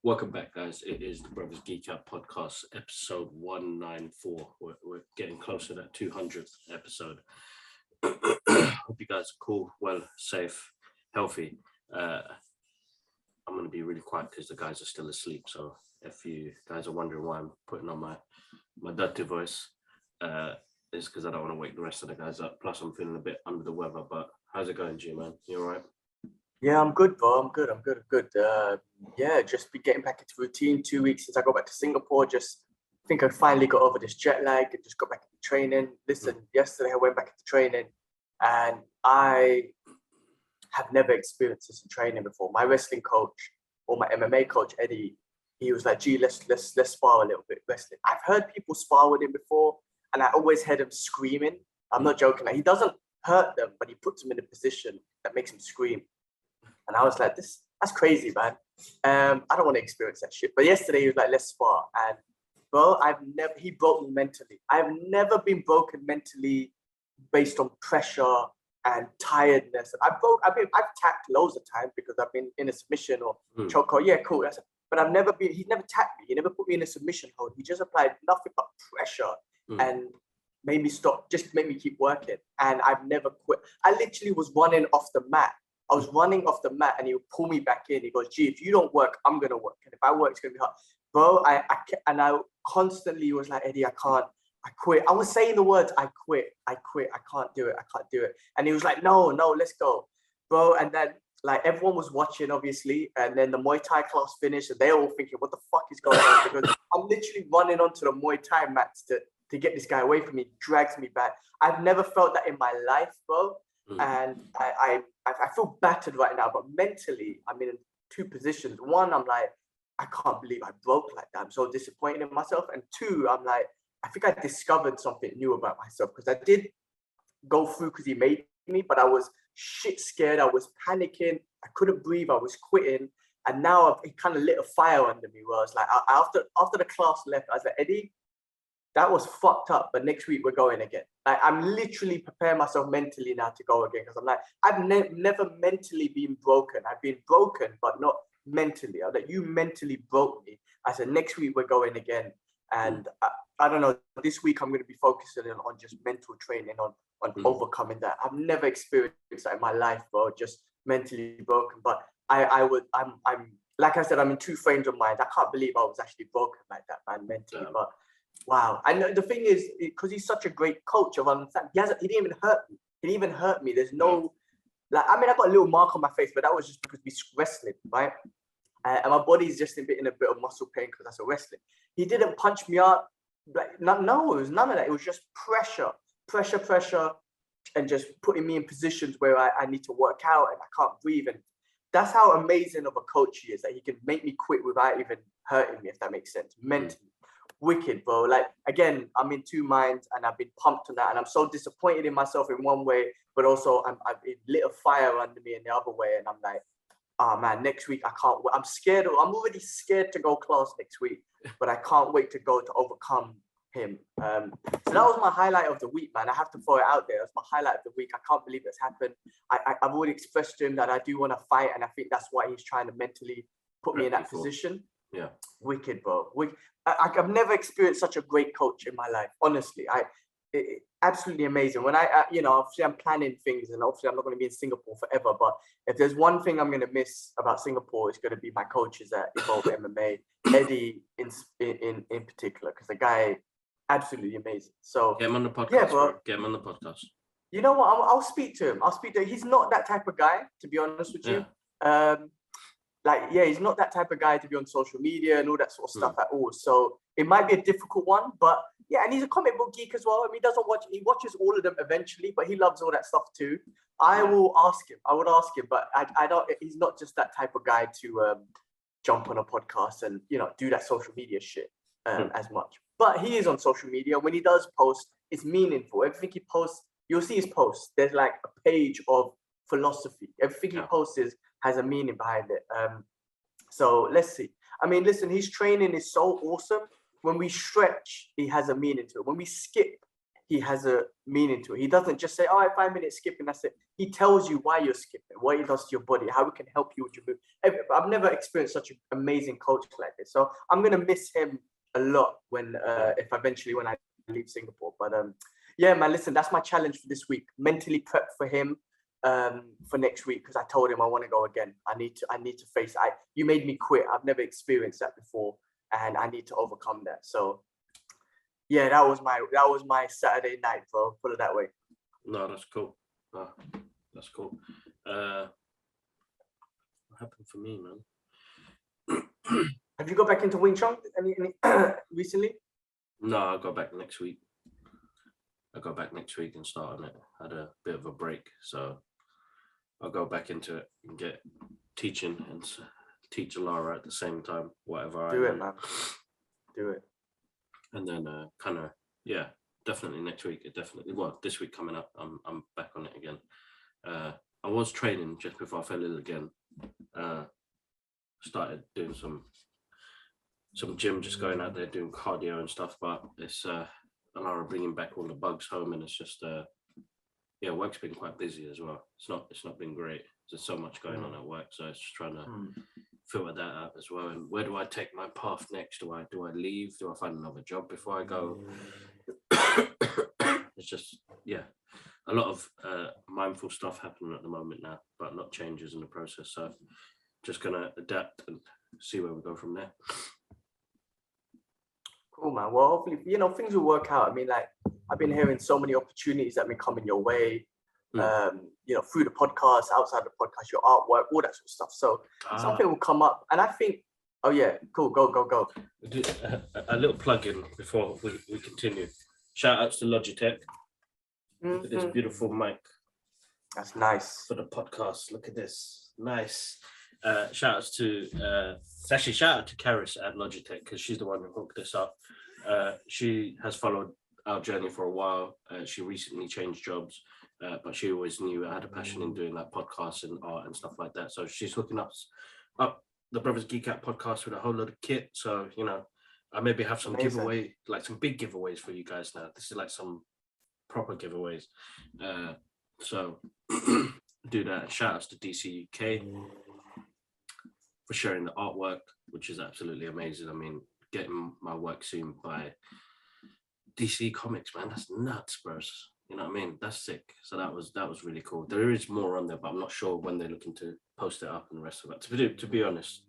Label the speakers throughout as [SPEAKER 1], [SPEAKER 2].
[SPEAKER 1] Welcome back, guys. It is the Brothers Geek Out podcast, episode 194. We're getting closer to that 200th episode. Hope you guys are cool, well, safe, healthy. I'm going to be really quiet because the guys are still asleep. So if you guys are wondering why I'm putting on my dirty voice, it's because I don't want to wake the rest of the guys up. Plus, I'm feeling a bit under the weather. But how's it going, G, man? You all right?
[SPEAKER 2] Yeah, I'm good, bro. I'm good. Yeah, just be getting back into routine. 2 weeks since I got back to Singapore. Just think I finally got over this jet lag and just got back into training. Listen, yesterday I went back into training and I have never experienced this in training before. My wrestling coach or my MMA coach, Eddie, he was like, gee, let's spar a little bit wrestling. I've heard people spar with him before and I always heard him screaming. I'm not joking. Like, he doesn't hurt them, but he puts them in a position that makes him scream. And I was like, that's crazy, man. I don't want to experience that shit. But yesterday he was like, let's spar. And bro, he broke me mentally. I've never been broken mentally based on pressure and tiredness. I've tapped loads of times because I've been in a submission or chokehold. Yeah, cool. But he's never tapped me. He never put me in a submission hold. He just applied nothing but pressure and made me stop, just made me keep working. And I've never quit. I literally was running off the mat. I was running off the mat and he would pull me back in. He goes, gee, if you don't work, I'm going to work. And if I work, it's going to be hard. Bro, I constantly was like, Eddie, I can't. I quit. I was saying the words, I quit. I can't do it. And he was like, no, let's go. Bro, and then like everyone was watching, obviously. And then the Muay Thai class finished and they're all thinking, what the fuck is going on? Because I'm literally running onto the Muay Thai mats to get this guy away from me. He drags me back. I've never felt that in my life, bro. And I feel battered right now, but mentally I'm in two positions. One, I'm like, I can't believe I broke like that. I'm so disappointed in myself. And two, I'm like, I think I discovered something new about myself because I did go through because he made me, but I was shit scared. I was panicking. I couldn't breathe. I was quitting. And now it kind of lit a fire under me where I was like, after the class left, I was like, Eddie, that was fucked up, but next week we're going again. Like, I'm literally preparing myself mentally now to go again because I'm like, I've never mentally been broken. I've been broken, but not mentally. I like, you mentally broke me. I said, next week we're going again. And I don't know, this week I'm going to be focusing on just mental training, on overcoming that. I've never experienced that in my life, bro, just mentally broken. But I'm like I said, I'm in two frames of mind. I can't believe I was actually broken like that, man, mentally. But wow. And the thing is, because he's such a great coach of understanding, he didn't even hurt me. He didn't even hurt me. There's no, like, I mean, I got a little mark on my face, but that was just because we wrestling, right? And my body's just in a bit of muscle pain because that's a wrestling. He didn't punch me out. Like, no, it was none of that. It was just pressure, and just putting me in positions where I need to work out and I can't breathe. And that's how amazing of a coach he is, that he can make me quit without even hurting me, if that makes sense, mentally. Wicked, bro. Like, again, I'm in two minds and I've been pumped on that, and I'm so disappointed in myself in one way, but also it lit a fire under me in the other way. And I'm like, oh man, next week I can't wait. I'm scared. I'm already scared to go class next week, but I can't wait to go to overcome him. So that was my highlight of the week, man. I have to throw it out there. That's my highlight of the week. I can't believe it's happened. I've already expressed to him that I do want to fight, and I think that's why he's trying to mentally put me in that position.
[SPEAKER 1] Yeah.
[SPEAKER 2] Wicked, bro. I've never experienced such a great coach in my life. Honestly, absolutely amazing. When obviously I'm planning things, and obviously I'm not going to be in Singapore forever. But if there's one thing I'm going to miss about Singapore, it's going to be my coaches that involve MMA, Eddie in particular, because the guy absolutely amazing. So
[SPEAKER 1] get him on the podcast,
[SPEAKER 2] yeah, bro.
[SPEAKER 1] Get him on the podcast.
[SPEAKER 2] You know what? I'll speak to him. He's not that type of guy, to be honest with you. He's not that type of guy to be on social media and all that sort of stuff at all. So it might be a difficult one, but yeah, and he's a comic book geek as well. I mean, he watches all of them eventually, but he loves all that stuff too. I would ask him, but I don't, he's not just that type of guy to jump on a podcast and, do that social media shit as much. But he is on social media. When he does post, it's meaningful. Everything he posts, you'll see his posts. There's like a page of philosophy. Everything he posts has a meaning behind it. So let's see. I mean, listen, his training is so awesome. when we stretch, he has a meaning to it. When we skip, he has a meaning to it. He doesn't just say, "All right, 5 minutes skip," and that's it. He tells you why you're skipping, what it does to your body, how it can help you with your move. I've never experienced such an amazing coach like this. So I'm gonna miss him a lot when when I leave Singapore. But yeah, man, listen, that's my challenge for this week. Mentally prep for him for next week, because I told him I want to go again. I need to face it. You made me quit. I've never experienced that before, and I need to overcome that. So yeah, that was my Saturday night, bro. Put it that way.
[SPEAKER 1] No, that's cool. No, that's cool. What happened for me, man?
[SPEAKER 2] Have you got back into Wing Chun any recently?
[SPEAKER 1] No, I'll go back next week. I'll go back next week and start on it. I had a bit of a break, so I'll go back into it and get teaching and teach Alara at the same time, whatever.
[SPEAKER 2] Do it, man. Do it.
[SPEAKER 1] And then definitely next week. This week coming up, I'm back on it again. I was training just before I fell ill again. Started doing some gym, just going out there doing cardio and stuff, but it's Alara bringing back all the bugs home, and it's just work's been quite busy as well. It's not been great. There's so much going on at work, so it's just trying to filter that out as well. And where do I take my path next? Do I leave? Do I find another job before I go? It's just a lot of mindful stuff happening at the moment now, but a lot of changes in the process. So just gonna adapt and see where we go from there.
[SPEAKER 2] Cool, man. Well, hopefully, things will work out. I mean, like, I've been hearing so many opportunities that have been coming your way, through the podcast, outside the podcast, your artwork, all that sort of stuff. So something will come up. And I think, oh yeah, cool, go.
[SPEAKER 1] A little plug-in before we continue. Shout outs to Logitech. Look at this beautiful mic.
[SPEAKER 2] That's nice.
[SPEAKER 1] For the podcast. Look at this. Nice. Shout out to Karis at Logitech, because she's the one who hooked this up. She has followed our journey for a while. She recently changed jobs, but she always knew I had a passion in doing like podcasts and art and stuff like that. So she's hooking up the Brothers Geek Out podcast with a whole lot of kit. So I maybe have some giveaway, like some big giveaways for you guys now. This is like some proper giveaways. So do that. Shout outs to DC UK for sharing the artwork, which is absolutely amazing. I mean, getting my work seen by DC Comics, man, that's nuts, bros. You know what I mean? That's sick. So that was really cool. There is more on there, but I'm not sure when they're looking to post it up and the rest of it. To be honest,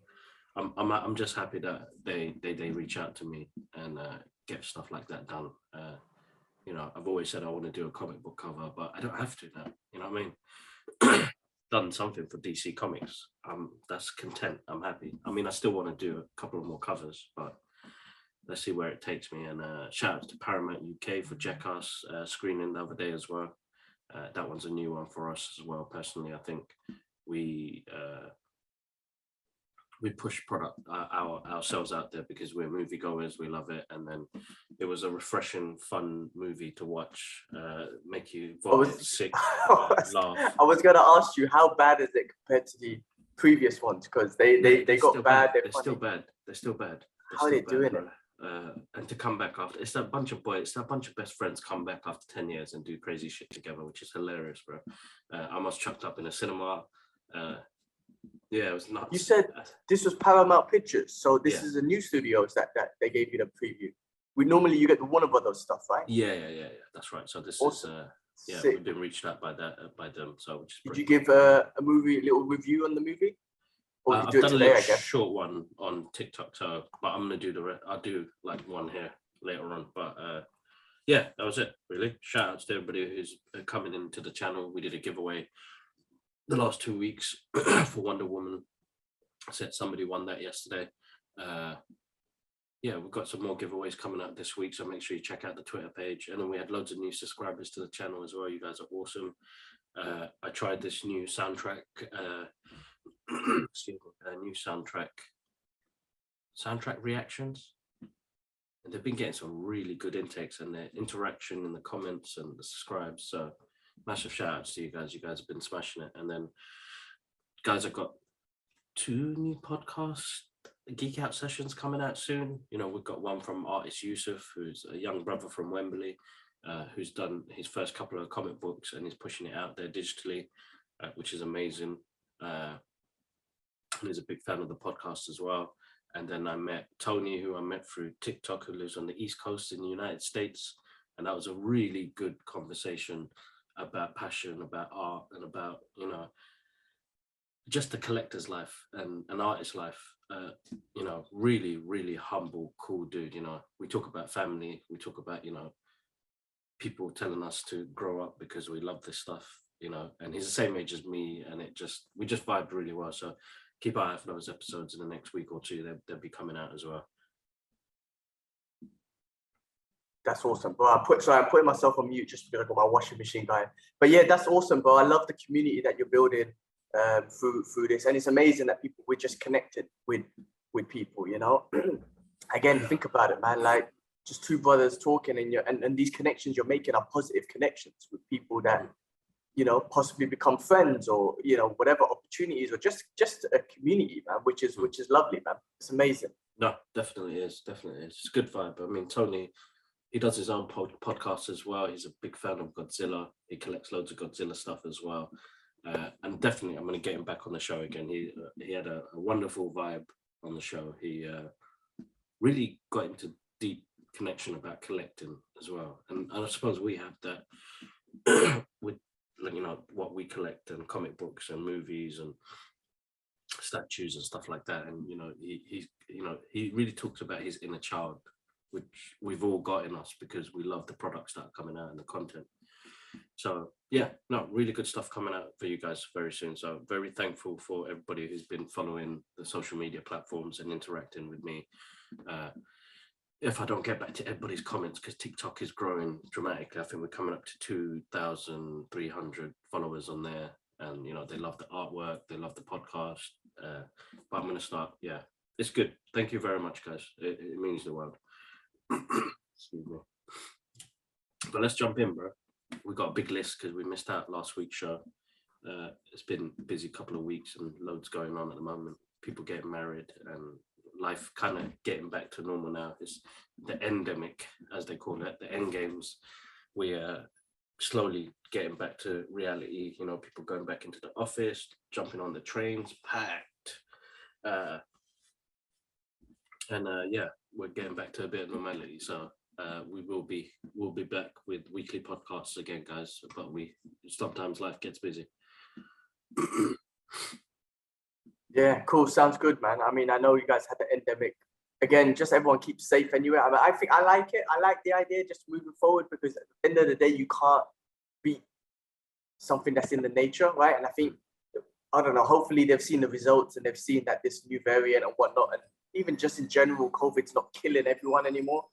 [SPEAKER 1] I'm just happy that they reach out to me and get stuff like that done. I've always said I want to do a comic book cover, but I don't have to now. You know what I mean? Done something for DC Comics. That's content. I'm happy. I mean, I still want to do a couple of more covers, but let's see where it takes me. And shout out to Paramount UK for Jackass screening the other day as well. That one's a new one for us as well. Personally, I think we push product ourselves out there because we're moviegoers. We love it, and then it was a refreshing, fun movie to watch. Make you vomit, sick, laugh.
[SPEAKER 2] I was gonna ask you, how bad is it compared to the previous ones? Because they got bad.
[SPEAKER 1] They're still bad. They're still bad.
[SPEAKER 2] How are they doing it?
[SPEAKER 1] And to come back after, it's that bunch of best friends come back after 10 years and do crazy shit together, which is hilarious, bro. I almost chucked up in a cinema. Yeah, it was nuts.
[SPEAKER 2] You said this was Paramount Pictures, so this is a new studios that they gave you the preview. You get the Warner Brothers stuff, right?
[SPEAKER 1] Yeah. That's right. So this awesome. Is we've been reached out by them. So
[SPEAKER 2] did you give a little review on the movie? Or
[SPEAKER 1] I've done today, a short one on TikTok. So, but I'm gonna do I'll do like one here later on. But that was it. Really, shout out to everybody who's coming into the channel. We did a giveaway the last 2 weeks for Wonder Woman. I said somebody won that yesterday. We've got some more giveaways coming up this week, so make sure you check out the Twitter page. And then we had loads of new subscribers to the channel as well. You guys are awesome. I tried this new soundtrack, new soundtrack reactions. And they've been getting some really good intakes, and their interaction in the comments and the subscribes. So massive shout outs to you guys. You guys have been smashing it. And then, guys, I've got 2 new podcasts Geek Out Sessions coming out soon. You know, we've got one from artist Yusuf, who's a young brother from Wembley, who's done his first couple of comic books and he's pushing it out there digitally, which is amazing. And he's a big fan of the podcast as well. And then I met Tony, who I met through TikTok, who lives on the East Coast in the United States. And that was a really good conversation about passion, about art, and about, you know, just the collector's life and an artist's life. You know, really, really humble, cool dude. You know, we talk about family, we talk about, you know, people telling us to grow up because we love this stuff, you know, and he's the same age as me, and we just vibed really well. So keep an eye out for those episodes in the next week or two. They'll be coming out as well.
[SPEAKER 2] That's awesome, bro. I'm putting myself on mute just because I got my washing machine going. But yeah, that's awesome, bro. I love the community that you're building through this, and it's amazing that we're just connected with people. You know, again, think about it, man. Like just two brothers talking, and these connections you're making are positive connections with people that, you know, possibly become friends, or, you know, whatever opportunities, or just a community, man, which is lovely, man. It's amazing.
[SPEAKER 1] No, definitely is. It's a good vibe. I mean, Tony, he does his own podcast as well. He's a big fan of Godzilla. He collects loads of Godzilla stuff as well. And definitely, I'm going to get him back on the show again. He had a wonderful vibe on the show. He really got into deep connection about collecting as well. And I suppose we have that with, you know, what we collect, and comic books and movies and statues and stuff like that. And, you know, he really talks about his inner child, which we've all got in us because we love the products that are coming out and the content. So yeah, no, really good stuff coming out for you guys very soon. So very thankful for everybody who's been following the social media platforms and interacting with me. If I don't get back to everybody's comments, because TikTok is growing dramatically. I think we're coming up to 2,300 followers on there, and, you know, they love the artwork, they love the podcast. But I'm going to start. Yeah, it's good. Thank you very much, guys. It means the world. Excuse me. But let's jump in, bro. We got a big list because we missed out last week's show. It's been a busy couple of weeks and loads going on at the moment. People getting married and life kind of getting back to normal now. It's the endemic, as they call it, the end games. We are slowly getting back to reality. You know, people going back into the office, jumping on the trains, packed. Yeah, we're getting back to a bit of normality. So we'll be back with weekly podcasts again, guys. But sometimes life gets busy.
[SPEAKER 2] Yeah, cool. Sounds good, man. I mean, I know you guys had the endemic. Again, just everyone keep safe anyway. I mean, I think I like it. I like the idea just moving forward, because at the end of the day, you can't beat something that's in the nature, right? And I think, I don't know, hopefully they've seen the results and they've seen that this new variant and whatnot, and even just in general, COVID's not killing everyone anymore.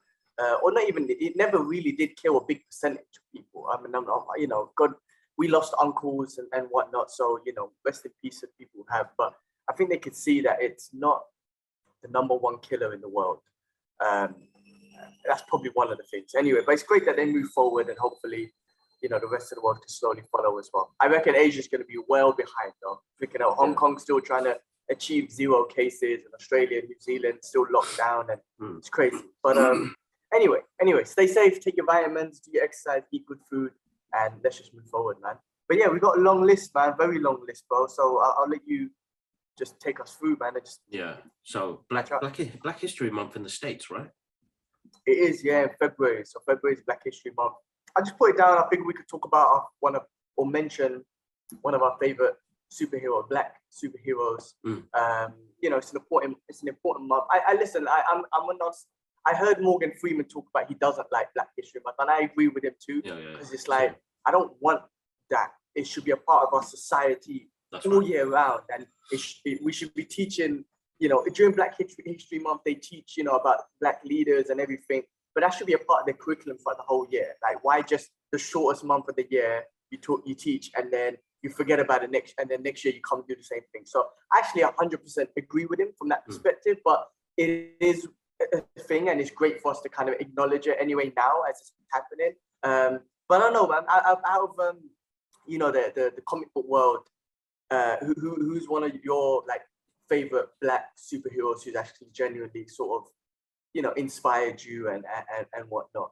[SPEAKER 2] Or not even, it never really did kill a big percentage of people. I mean, you know, God, we lost uncles and whatnot. So, you know, rest in peace if people have. But I think they could see that it's not the number one killer in the world. That's probably one of the things. Anyway, but it's great that they move forward, and hopefully, you know, the rest of the world can slowly follow as well. I reckon Asia's going to be well behind, though. Freaking out, Hong Kong's still trying to achieve 0 cases, and Australia and New Zealand still locked down, and it's crazy. But anyway, stay safe, take your vitamins, do your exercise, eat good food, and let's just move forward, man. But yeah, we got a long list, man, very long list, bro. So I'll let you just take us through, man.
[SPEAKER 1] So Black History Month in the States, right?
[SPEAKER 2] It is, yeah, in February. So February is Black History Month. I just put it down. I think we could talk about mention one of our favorite black superheroes. You know, it's an important month. I heard Morgan Freeman talk about he doesn't like Black History Month, and I agree with him too. Because it's like, I don't want that. It should be a part of our society all year round, and we should be teaching. You know, during Black History Month, they teach, you know, about Black leaders and everything, but that should be a part of the curriculum for the whole year. Like, why just the shortest month of the year you teach, and then you forget about it next year you come do the same thing. So actually, 100% agree with him from that perspective, but it is a thing, and it's great for us to kind of acknowledge it anyway now as it's happening. But I don't know, man. Out of you know, the comic book world, who's one of your like favorite Black superheroes who's actually genuinely sort of, you know, inspired you and whatnot?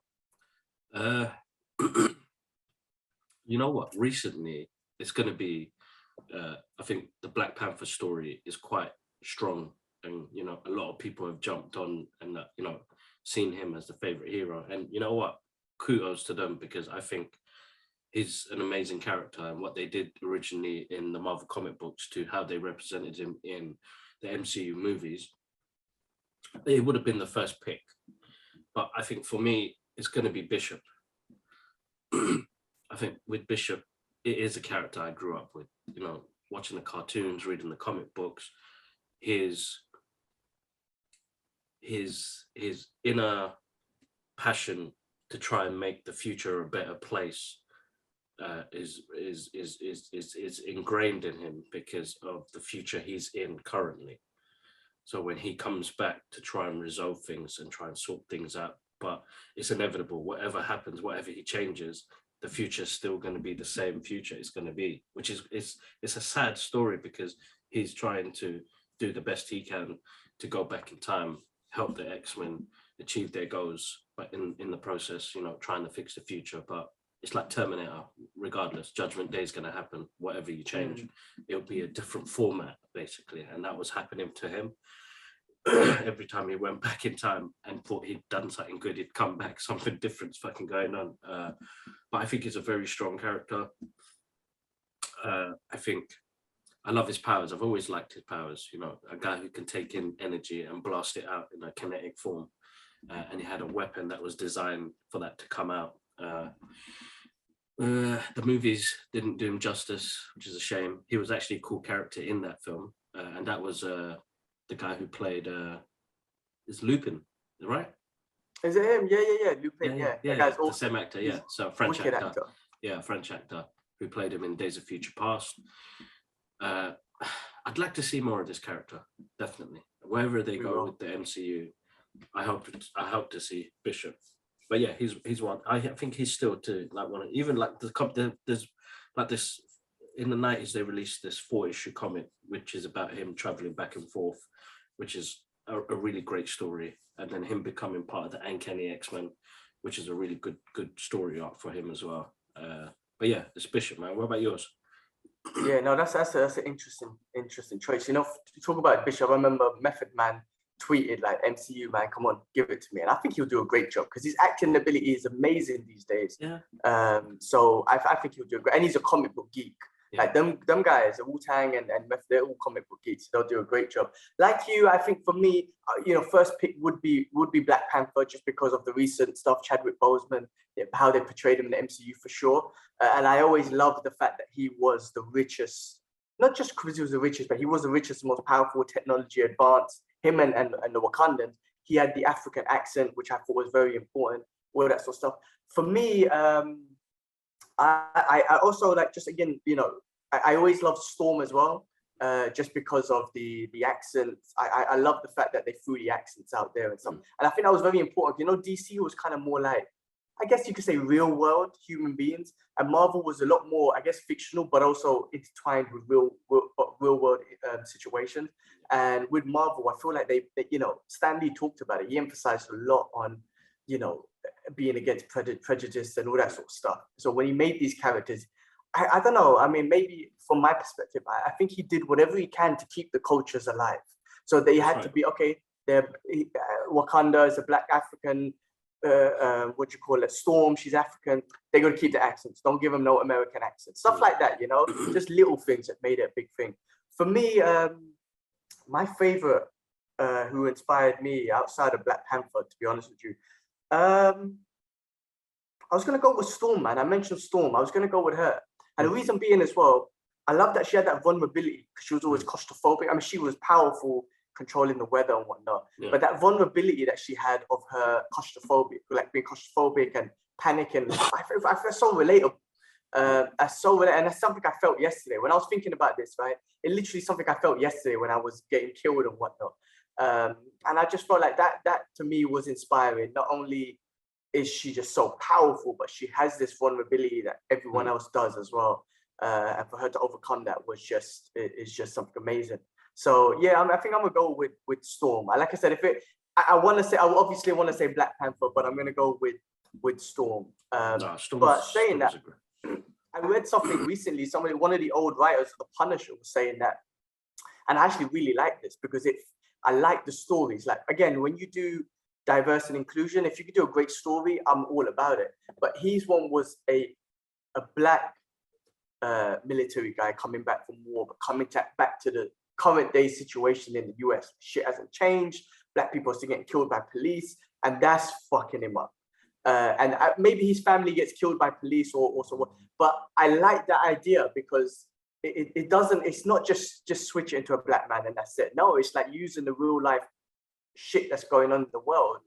[SPEAKER 1] You know what? Recently, it's going to be. I think the Black Panther story is quite strong, and you know, a lot of people have jumped on and you know, seen him as the favorite hero. And you know what? Kudos to them, because I think he's an amazing character, and what they did originally in the Marvel comic books to how they represented him in the MCU movies, it would have been the first pick. But I think for me, it's going to be Bishop. I think with Bishop, it is a character I grew up with, you know, watching the cartoons, reading the comic books. His inner passion to try and make the future a better place is ingrained in him because of the future he's in currently. So when he comes back to try and resolve things and try and sort things out, but it's inevitable, whatever happens, whatever he changes, the future is still going to be the same future it's going to be, which is it's a sad story, because he's trying to do the best he can to go back in time, help the X-Men achieve their goals, but in the process, you know, trying to fix the future. But it's like Terminator, regardless, Judgment Day is going to happen, whatever you change. It'll be a different format, basically, and that was happening to him. Every time he went back in time and thought he'd done something good, he'd come back, something different's fucking going on. But I think he's a very strong character. I think I love his powers. I've always liked his powers. You know, a guy who can take in energy and blast it out in a kinetic form. And he had a weapon that was designed for that to come out. The movies didn't do him justice, which is a shame. He was actually a cool character in that film. And that was the guy who played is Lupin, right?
[SPEAKER 2] Is it him? Yeah. Lupin, yeah. That guy's
[SPEAKER 1] the same actor, yeah. So French actor. Yeah, French actor who played him in Days of Future Past. I'd like to see more of this character, definitely. Wherever they go with the MCU, I hope to see Bishop. But yeah, he's one. I think he's still too like one. Even like there's like this in the 90s they released this 4-issue comic which is about him traveling back and forth, which is a really great story, and then him becoming part of the Uncanny X-Men, which is a really good story arc for him as well. But yeah, it's Bishop, man. What about yours?
[SPEAKER 2] Yeah, no, that's an interesting choice. You know, to talk about Bishop, I remember Method Man tweeted like, "MCU man, come on, give it to me," and I think he'll do a great job because his acting ability is amazing these days.
[SPEAKER 1] Yeah.
[SPEAKER 2] So I think he'll do a great, and he's a comic book geek. Yeah. Like them guys, Wu-Tang and Method, they're all comic book geeks. They'll do a great job. Like you, I think for me, you know, first pick would be Black Panther, just because of the recent stuff, Chadwick Boseman, how they portrayed him in the MCU for sure. And I always loved the fact that he was the richest, not just because he was the richest, but he was the richest, most powerful, technology advanced. Him and the Wakandans, he had the African accent, which I thought was very important, all that sort of stuff. For me, I also like, just again, you know, I always loved Storm as well, just because of the accents. I love the fact that they threw the accents out there and stuff. And I think that was very important. You know, DC was kind of more like, I guess you could say real world human beings, and Marvel was a lot more, I guess, fictional, but also intertwined with real world situations. And with Marvel, I feel like they, you know, Stan Lee talked about it. He emphasized a lot on, you know, being against prejudice and all that sort of stuff. So when he made these characters, I don't know. I mean, maybe from my perspective, I think he did whatever he can to keep the cultures alive. So they had to be, okay, they're Wakanda is a Black African, what you call it, Storm, she's African. They got to keep the accents. Don't give them no American accent. Stuff like that, you know, just little things that made it a big thing. For me, my favorite who inspired me outside of Black Panther, to be honest with you, I was going to go with Storm, man. I mentioned Storm. I was going to go with her. And the reason being as well, I love that she had that vulnerability because she was always claustrophobic. I mean, she was powerful, controlling the weather and whatnot. Yeah. But that vulnerability that she had of her claustrophobia, like being claustrophobic and panicking, I feel so relatable. And that's something I felt yesterday. When I was thinking about this, right? It literally something I felt yesterday when I was getting killed and whatnot. And I just felt like that to me was inspiring. Not only is she just so powerful, but she has this vulnerability that everyone else does as well. And for her to overcome that is just something amazing. So yeah, I think I'm gonna go with Storm. Like I said, I want to say, I obviously want to say Black Panther, but I'm gonna go with Storm.
[SPEAKER 1] No,
[SPEAKER 2] But saying that,
[SPEAKER 1] great.
[SPEAKER 2] I read something recently. One of the old writers of The Punisher was saying that, and I actually really like this because I like the stories. Like again, when you do diversity and inclusion, if you could do a great story, I'm all about it. But his one was a black military guy coming back from war, but coming back to the current day situation in the US. Shit hasn't changed. Black people are still getting killed by police, and that's fucking him up. And maybe his family gets killed by police or so. But I like that idea because it doesn't. It's not just switch it into a black man and that's it. No, it's like using the real life shit that's going on in the world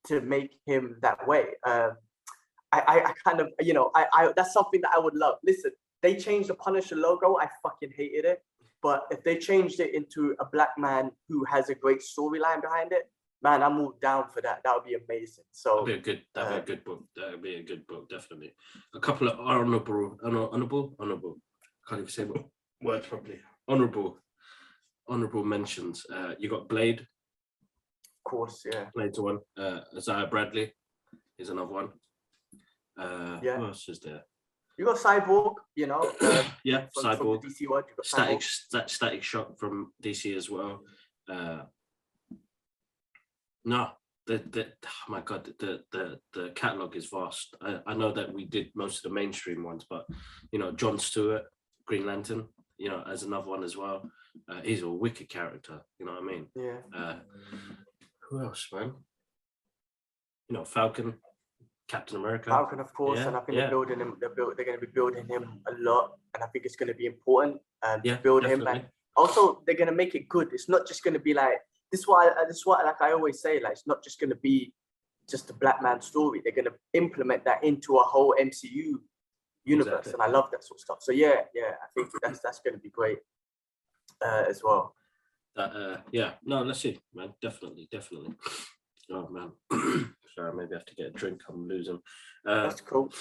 [SPEAKER 2] to make him that way. I kind of, I that's something that I would love. Listen, they changed the Punisher logo. I fucking hated it. But if they changed it into a black man who has a great storyline behind it, man, I'm all down for that. That would be amazing. So
[SPEAKER 1] that'd be a good book. That would be a good book, definitely. A couple of honorable. Can't even say words properly. Honorable mentions. You got Blade.
[SPEAKER 2] Of course, yeah.
[SPEAKER 1] Blade's one. Isaiah Bradley is another one.
[SPEAKER 2] Yeah.
[SPEAKER 1] Who else is there?
[SPEAKER 2] You got Cyborg,
[SPEAKER 1] yeah, Cyborg.
[SPEAKER 2] From the DC world, you got
[SPEAKER 1] Static Shock from DC as well. No, oh my god, the catalog is vast. I know that we did most of the mainstream ones, but Jon Stewart, Green Lantern, as another one as well. He's a wicked character. You know what I mean?
[SPEAKER 2] Yeah.
[SPEAKER 1] Who else, man? Falcon, Captain America.
[SPEAKER 2] Falcon, of course, and I think they're building him. They're going to be building him a lot, and I think it's going to be important to build him. And also, they're going to make it good. It's not just going to be like this. Is why, like I always say, like it's not just going to be just a black man story. They're going to implement that into a whole MCU universe, and I love that sort of stuff. So yeah, I think that's going to be great as well.
[SPEAKER 1] No, let's see, man. Definitely. Oh man, sorry, maybe I have to get a drink. I'm losing.
[SPEAKER 2] That's cool.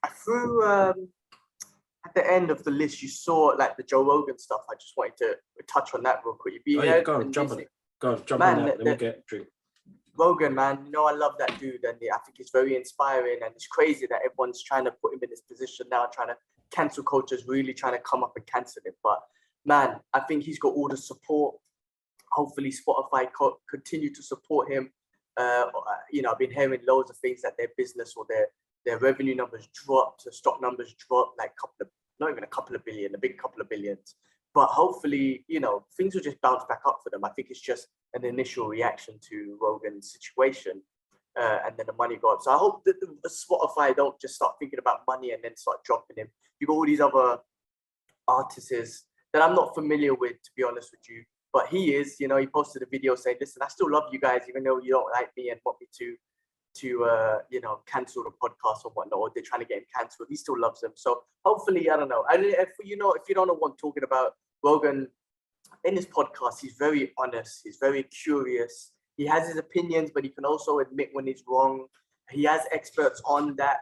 [SPEAKER 2] I threw at the end of the list. You saw like the Joe Rogan stuff. I just wanted to touch on that real quick.
[SPEAKER 1] Go on, jump on that. Let me get a drink.
[SPEAKER 2] Rogan, man, I love that dude, and I think it's very inspiring. And it's crazy that everyone's trying to put him in this position now, trying to cancel culture's really trying to come up and cancel him. But man, I think he's got all the support. Hopefully, Spotify continue to support him. I've been hearing loads of things that their business or their revenue numbers dropped, the stock numbers dropped, like not even a couple of billion, a big couple of billions. But hopefully, things will just bounce back up for them. I think it's just an initial reaction to Rogan's situation, and then the money go up. So I hope that the Spotify don't just start thinking about money and then start dropping him. You've got all these other artists that I'm not familiar with, to be honest with you. But he is, he posted a video saying, listen, I still love you guys, even though you don't like me and want me to cancel the podcast or whatnot, or they're trying to get him cancelled. He still loves them. So hopefully, I don't know. And if you don't know what I'm talking about, Rogan, in his podcast, he's very honest. He's very curious. He has his opinions, but he can also admit when he's wrong. He has experts on that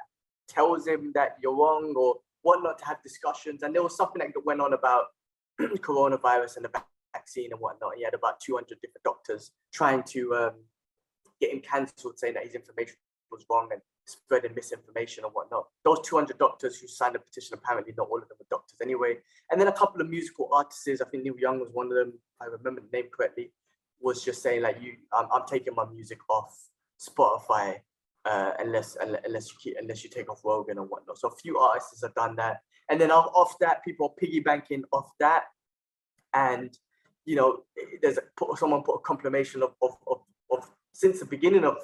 [SPEAKER 2] tells him that you're wrong or whatnot to have discussions. And there was something that went on about coronavirus and the vaccine and whatnot. He had about 200 different doctors trying to get him cancelled, saying that his information was wrong and spreading misinformation and whatnot. Those 200 doctors who signed the petition, apparently not all of them were doctors anyway. And then a couple of musical artists, I think Neil Young was one of them, if I remember the name correctly, was just saying like, I'm taking my music off Spotify unless you take off Rogan and whatnot. So a few artists have done that. And then off that, people are piggybacking off that. And someone put a compilation of since the beginning of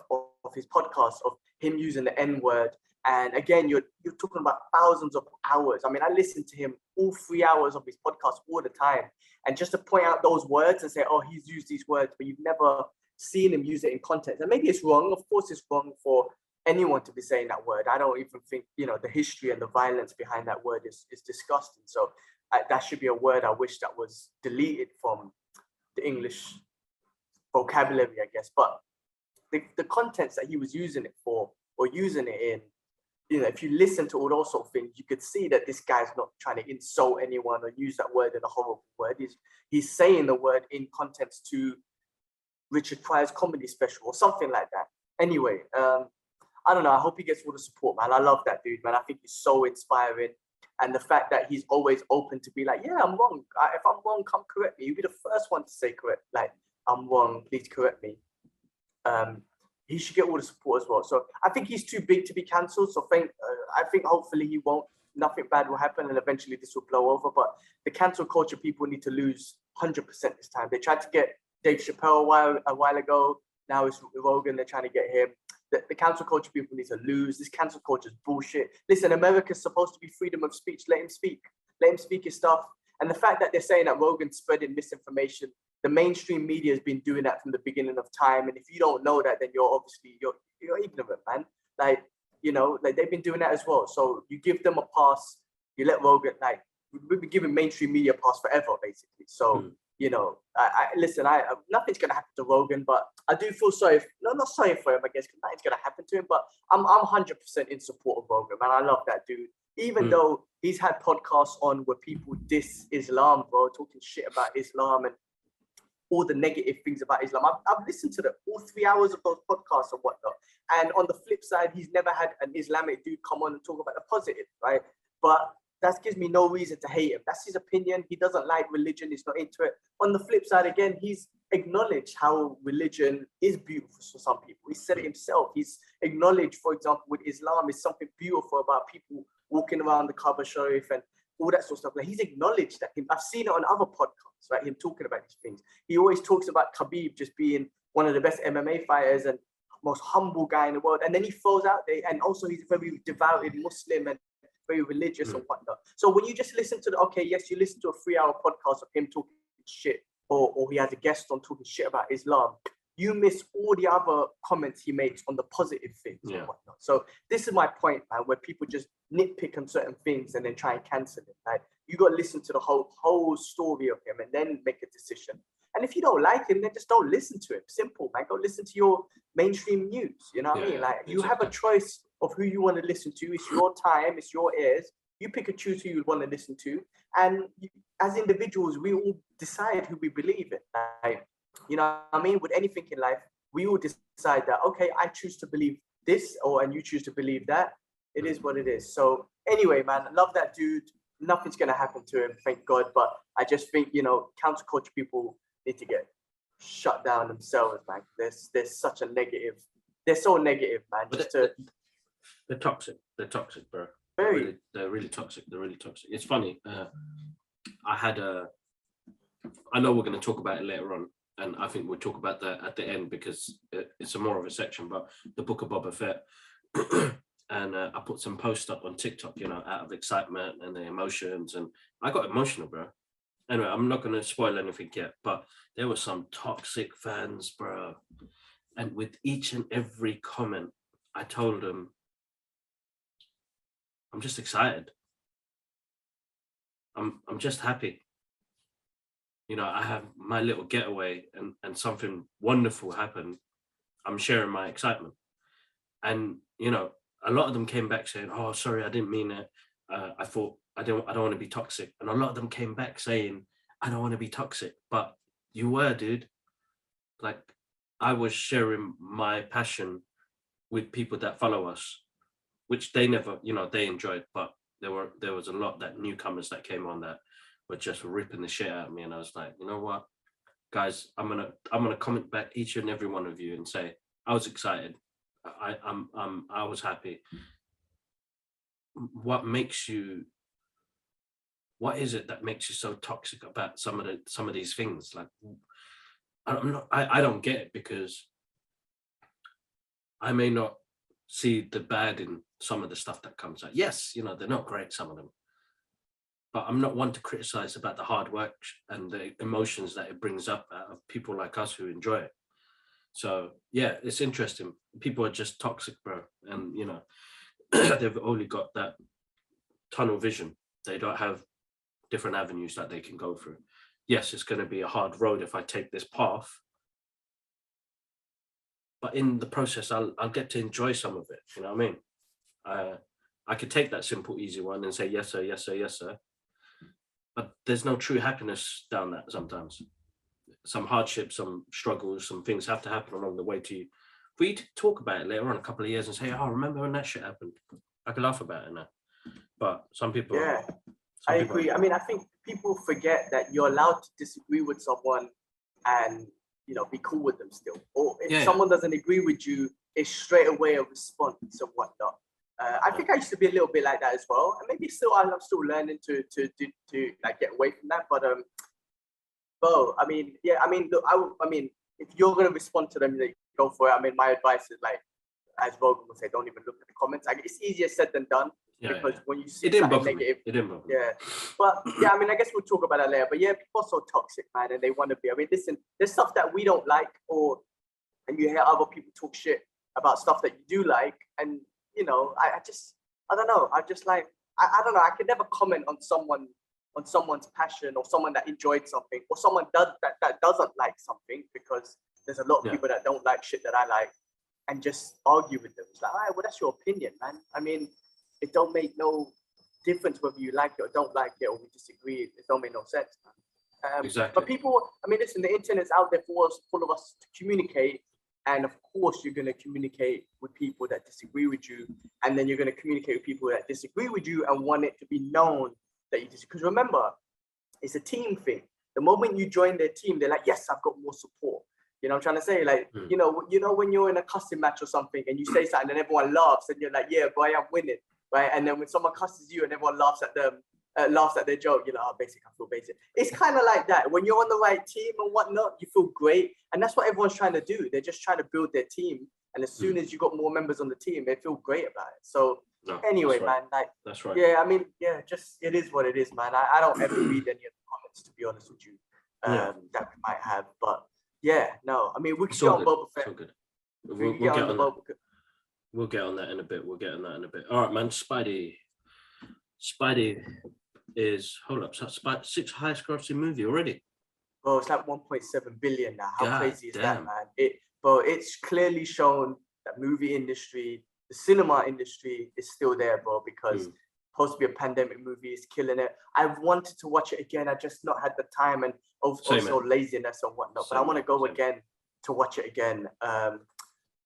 [SPEAKER 2] his podcast of him using the N-word. And again, you're talking about thousands of hours. I mean, I listen to him all 3 hours of his podcast all the time. And just to point out those words and say, oh, he's used these words, but you've never seen him use it in context. And maybe it's wrong. Of course, it's wrong for anyone to be saying that word. I don't even think, the history and the violence behind that word is disgusting. So that should be a word I wish that was deleted from the English vocabulary, I guess. But the contents that he was using it for or using it in if you listen to all those sort of things, you could see that this guy's not trying to insult anyone or use that word in a horrible word. He's saying the word in context to Richard Pryor's comedy special or something like that. Anyway, I don't know. I hope he gets all the support, man. I love that dude, man. I think he's so inspiring. And the fact that he's always open to be like, yeah, I'm wrong. If I'm wrong, come correct me. You'll be the first one to say correct. Like, I'm wrong. Please correct me. He should get all the support as well. So I think he's too big to be cancelled. So I think hopefully he won't. Nothing bad will happen, and eventually this will blow over. But the cancel culture people need to lose 100% this time. They tried to get Dave Chappelle a while ago. Now it's Rogan. They're trying to get him. The cancel culture people need to lose. This cancel culture is bullshit. Listen, America's supposed to be freedom of speech. Let him speak. Let him speak his stuff. And the fact that they're saying that Rogan's spreading misinformation, the mainstream media has been doing that from the beginning of time. And if you don't know that, then you're ignorant, man. Like they've been doing that as well. So you give them a pass. You let Rogan, we've been giving mainstream media a pass forever, basically. So, listen, nothing's going to happen to Rogan, but I do feel sorry. Not sorry for him, I guess, because nothing's going to happen to him. But I'm 100% in support of Rogan, man. I love that dude. Even though he's had podcasts on where people diss Islam, bro, talking shit about Islam and all the negative things about Islam. I've listened to all 3 hours of those podcasts and whatnot. And on the flip side, he's never had an Islamic dude come on and talk about the positive, right? But that gives me no reason to hate him. That's his opinion. He doesn't like religion. He's not into it. On the flip side, again, he's acknowledged how religion is beautiful for some people. He said it himself. He's acknowledged, for example, with Islam is something beautiful about people walking around the Kaaba Sharif and all that sort of stuff. Like, he's acknowledged that. I've seen it on other podcasts, right? Him talking about these things. He always talks about Khabib just being one of the best MMA fighters and most humble guy in the world. And then he throws out there, and also he's a very devoted Muslim and very religious and whatnot. So when you just listen to you listen to a 3-hour podcast of him talking shit, or he has a guest on talking shit about Islam, you miss all the other comments he makes on the positive things and whatnot. So this is my point, man, where people just nitpick on certain things and then try and cancel it. Like, you got to listen to the whole story of him and then make a decision. And if you don't like him, then just don't listen to him. Simple, man. Go listen to your mainstream news. You know what I mean? Like, you have a choice of who you want to listen to. It's your time. It's your ears. You pick and choose who you want to listen to. And as individuals, we all decide who we believe in. Like, you know what I mean? With anything in life, we all decide that, okay, I choose to believe this, and you choose to believe that. It is what it is. So anyway, man, I love that dude. Nothing's going to happen to him, thank God. But I just think, counterculture people need to get shut down themselves, man. There's such a negative. They're so negative, man.
[SPEAKER 1] They're toxic. They're toxic, bro. They're really toxic. They're really toxic. It's funny. I know we're going to talk about it later on, and I think we'll talk about that at the end because it's more of a section. But the book of Boba Fett, and I put some posts up on TikTok, out of excitement and the emotions, and I got emotional, bro. Anyway, I'm not going to spoil anything yet, but there were some toxic fans, bro. And with each and every comment, I told them, I'm just excited. I'm just happy. I have my little getaway and something wonderful happened. I'm sharing my excitement. And, a lot of them came back saying, oh, sorry, I didn't mean it. I thought I don't want to be toxic. And a lot of them came back saying, I don't want to be toxic. But you were, dude. Like, I was sharing my passion with people that follow us, which they never, they enjoyed. But there was a lot that newcomers that came on that were just ripping the shit out of me. And I was like, you know what, guys, I'm gonna comment back each and every one of you and say, I was excited. I was happy. What is it that makes you so toxic about some of these things? Like, I don't get it, because I may not see the bad in some of the stuff that comes out. Yes, they're not great, some of them, but I'm not one to criticize about the hard work and the emotions that it brings up out of people like us who enjoy it. So yeah, it's interesting. People are just toxic, bro. And they've only got that tunnel vision. They don't have different avenues that they can go through. Yes, it's going to be a hard road if I take this path, but in the process, I'll get to enjoy some of it. You know what I mean? I could take that simple, easy one and say, yes, sir, yes, sir, yes, sir. But there's no true happiness down that sometimes. Some hardships, some struggles, some things have to happen along the way to you. For you to talk about it later on, a couple of years, and say, oh, remember when that shit happened? I can laugh about it now. But some people...
[SPEAKER 2] Yeah, I agree. I mean, I think people forget that you're allowed to disagree with someone and, you know, be cool with them still. Or if someone doesn't agree with you, it's straight away a response and whatnot. I think I used to be a little bit like that as well, and maybe still I'm still learning to like get away from that. But bro, I mean, look, I mean, if you're gonna respond to them, like, go for it. I mean, my advice is like, as Rogan would say, don't even look at the comments. Like, it's easier said than done because when you see something negative,
[SPEAKER 1] it didn't bother me.
[SPEAKER 2] But yeah, I mean, I guess we'll talk about that later. But yeah, people are so toxic, man, and they want to be. I mean, listen, there's stuff that we don't like, and you hear other people talk shit about stuff that you do like, and you know, I don't know. I just like, I don't know. I could never comment on someone's passion or someone that enjoyed something or someone that doesn't like something, because there's a lot of people that don't like shit that I like, and just argue with them. It's like, all right, well, that's your opinion, man. I mean, it don't make no difference whether you like it or don't like it or we disagree. It don't make no sense, man.
[SPEAKER 1] Exactly.
[SPEAKER 2] But people, I mean, listen, the internet's out there for us, full of us to communicate. And of course, you're going to communicate with people that disagree with you. And then you're going to communicate with people that disagree with you and want it to be known that you disagree. Because remember, it's a team thing. The moment you join their team, they're like, yes, I've got more support. You know what I'm trying to say? Like, you know, when you're in a cussing match or something and you say something and everyone laughs and you're like, yeah, boy, I'm winning, right? And then when someone cusses you and everyone laughs at them, laughs at their joke, you're like, oh, basic, I feel basic. It's kind of like that. When you're on the right team and whatnot, you feel great. And that's what everyone's trying to do. They're just trying to build their team. And as soon as you got more members on the team, they feel great about it. So anyway, man, like,
[SPEAKER 1] that's right.
[SPEAKER 2] Yeah, I mean, yeah, just, it is what it is, man. I don't ever read any of the comments, to be honest with you, that we might have. But yeah, no, I mean, we can get on Boba Fett.
[SPEAKER 1] We'll get on that. We'll get on that in a bit. All right, man. Spidey is, hold up, so that's about 6th highest grossing movie already.
[SPEAKER 2] Bro, it's like 1.7 billion now. How crazy is that, man? It's clearly shown that movie industry, the cinema industry is still there, bro, because supposed to be a pandemic movie, is killing it. I've wanted to watch it again. I just not had the time and also laziness and whatnot. But I want to go again to watch it again.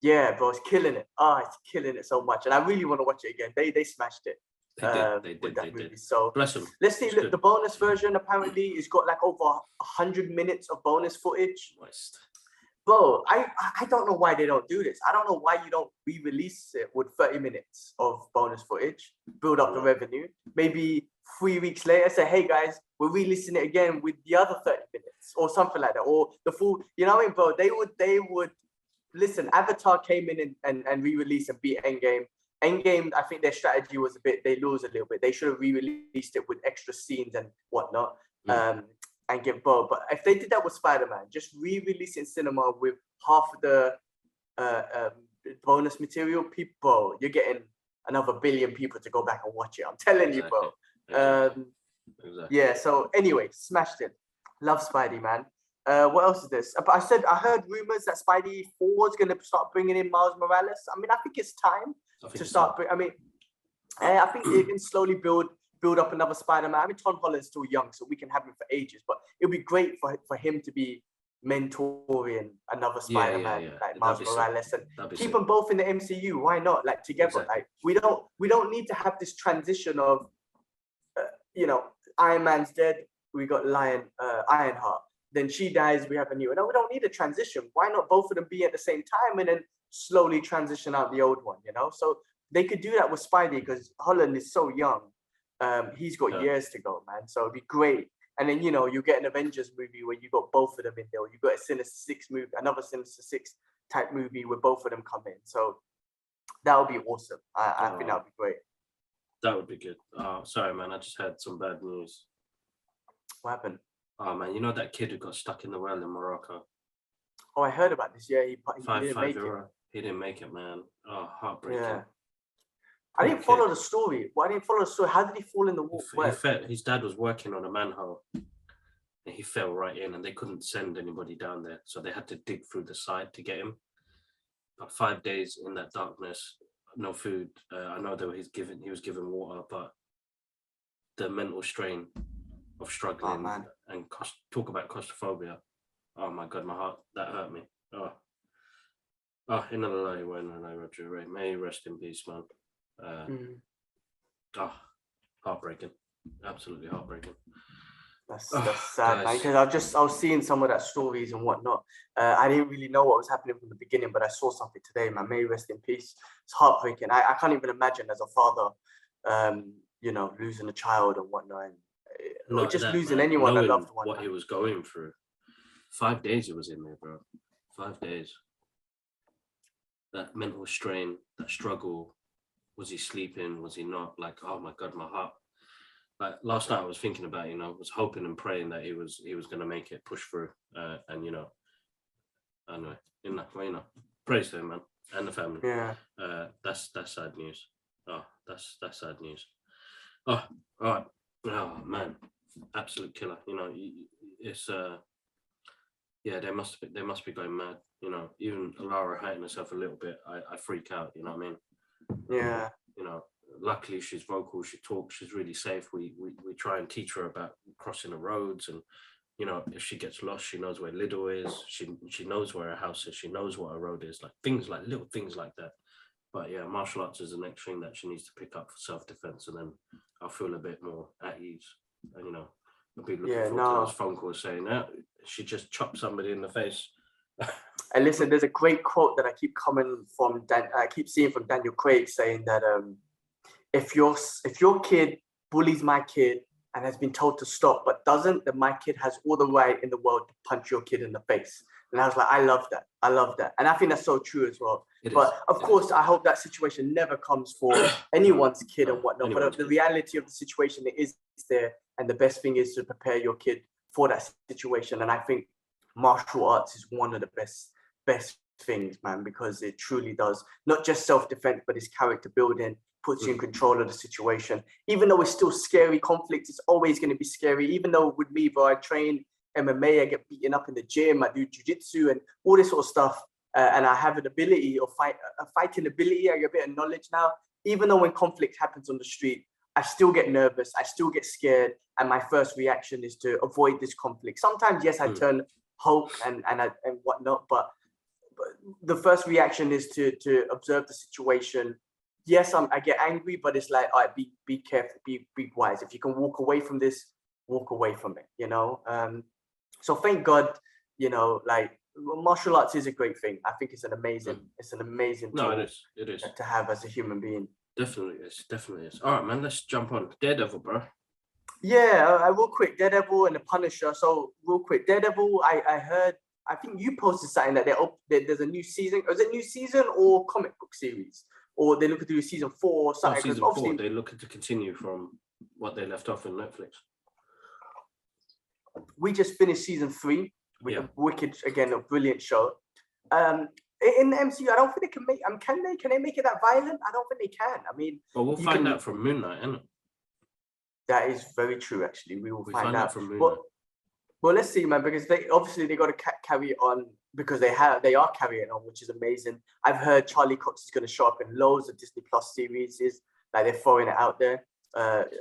[SPEAKER 2] Yeah, bro, it's killing it. It's killing it so much. And I really want to watch it again. They smashed it. They did. So
[SPEAKER 1] bless them.
[SPEAKER 2] Let's see. Look, the bonus version apparently has got like over 100 minutes of bonus footage. Bro, I don't know why they don't do this. I don't know why you don't re-release it with 30 minutes of bonus footage, build up the revenue. Maybe 3 weeks later, say, hey guys, we're releasing it again with the other 30 minutes or something like that, or the full. You know what I mean, bro? They would listen. Avatar came in and re-released and beat Endgame. Endgame, I think their strategy was they lose a little bit. They should have re-released it with extra scenes and whatnot, and give Bo. But if they did that with Spider-Man, just re-release it in cinema with half of the bonus material, people, you're getting another 1 billion people to go back and watch it. I'm telling you, bro.
[SPEAKER 1] Exactly.
[SPEAKER 2] Yeah. So anyway, smashed it. Love Spidey, man. What else is this? I heard rumors that Spidey 4 is going to start bringing in Miles Morales. I mean, I think it's time to start. I mean, I think it can slowly build up another Spider-Man. I mean, Tom Holland's still young, so we can have him for ages. But it'll be great for him to be mentoring another Spider-Man like Miles Morales, and keep them both in the MCU. Why not? Like together. Like we don't need to have this transition of, you know, Iron Man's dead. We got Ironheart. Then she dies, we have a new. No, we don't need a transition. Why not both of them be at the same time and then slowly transition out the old one, you know? So they could do that with Spidey because Holland is so young. He's got years to go, man. So it'd be great. And then, you know, you get an Avengers movie where you got both of them in there. Or you got a Sinister Six movie, another Sinister Six type movie where both of them come in. So that would be awesome. I think that would be great.
[SPEAKER 1] That would be good. Sorry, man. I just had some bad news.
[SPEAKER 2] What happened?
[SPEAKER 1] Oh man, you know that kid who got stuck in the well in Morocco?
[SPEAKER 2] Oh, I heard about this. Yeah, he didn't make it.
[SPEAKER 1] He didn't make it, man. Oh, heartbreaking.
[SPEAKER 2] Yeah. I didn't follow the story. Well, I didn't follow the story. How did he fall in the water?
[SPEAKER 1] His dad was working on a manhole and he fell right in and they couldn't send anybody down there. So they had to dig through the side to get him. About 5 days in that darkness. no food. I know that he was given water, but the mental strain of struggling and talk about claustrophobia. Oh my God, my heart, that hurt me. Inna lillahi wa inna ilaihi raji'un. May he rest in peace, man. Heartbreaking, absolutely heartbreaking.
[SPEAKER 2] That's sad, man. Because I was seeing some of that stories and whatnot. I didn't really know what was happening from the beginning, but I saw something today, man. May he rest in peace. It's heartbreaking. I can't even imagine as a father, losing a child and whatnot, or just losing anyone, a loved one.
[SPEAKER 1] What he was going through. 5 days he was in there, bro. 5 days. That mental strain, that struggle. Was he sleeping? Was he not? Like, oh my God, my heart. Like last night I was thinking about, was hoping and praying that he was going to make it, push through, anyway, praise to him, man, and the family.
[SPEAKER 2] Yeah.
[SPEAKER 1] That's sad news. Oh, that's sad news. Oh, all right. Oh man, absolute killer. It's they must be going mad. Even Laura hurting herself a little bit, I freak out. You know what I mean?
[SPEAKER 2] Yeah.
[SPEAKER 1] Luckily she's vocal, she talks, she's really safe. We try and teach her about crossing the roads, and if she gets lost, she knows where Lidl is. She knows where her house is. She knows what her road is. Like little things like that. But yeah, martial arts is the next thing that she needs to pick up for self-defense, and then I'll feel a bit more at ease. And I'll be looking forward to those phone calls saying that she just chopped somebody in the face.
[SPEAKER 2] And listen, there's a great quote that I keep seeing from Daniel Craig saying that if your kid bullies my kid and has been told to stop but doesn't, then my kid has all the right in the world to punch your kid in the face. And I was like, I love that. And I think that's so true as well. Of course, I hope that situation never comes for anyone's kid and whatnot. But the reality of the situation, it is there. And the best thing is to prepare your kid for that situation. And I think martial arts is one of the best things, man, because it truly does not just self-defense, but it's character building, puts you in control of the situation. Even though it's still scary conflict, it's always going to be scary. Even though with me, bro, I train MMA, I get beaten up in the gym, I do jiu-jitsu and all this sort of stuff, and I have an ability or a fighting ability. I get a bit of knowledge now. Even though when conflict happens on the street, I still get nervous, I still get scared, and my first reaction is to avoid this conflict. Sometimes, yes, I turn Hulk and whatnot, but the first reaction is to observe the situation. Yes, I get angry, but it's like, all right, be careful, be wise. If you can walk away from this, walk away from it, So thank God, martial arts is a great thing. I think it's an amazing tool
[SPEAKER 1] it is
[SPEAKER 2] to have as a human being.
[SPEAKER 1] Definitely is. All right, man, let's jump on Daredevil, bro.
[SPEAKER 2] Yeah, real quick, Daredevil and the Punisher. So real quick, Daredevil, I heard, I think you posted something that there's a new season. Is it new season or comic book series? Or they're looking to do season 4 or something?
[SPEAKER 1] Season 4, they're looking to continue from what they left off in Netflix.
[SPEAKER 2] We just finished season 3 with Wicked, again, a brilliant show. In the MCU, I don't think they can make. Can they make it that violent? I don't think they can. I mean,
[SPEAKER 1] well, we'll find out from Moon Knight, isn't it?
[SPEAKER 2] That is very true. Actually, we will find out
[SPEAKER 1] from Moon Knight.
[SPEAKER 2] Well, let's see, man, because they got to carry on, because they are carrying on, which is amazing. I've heard Charlie Cox is going to show up in loads of Disney Plus series. Like they're throwing it out there.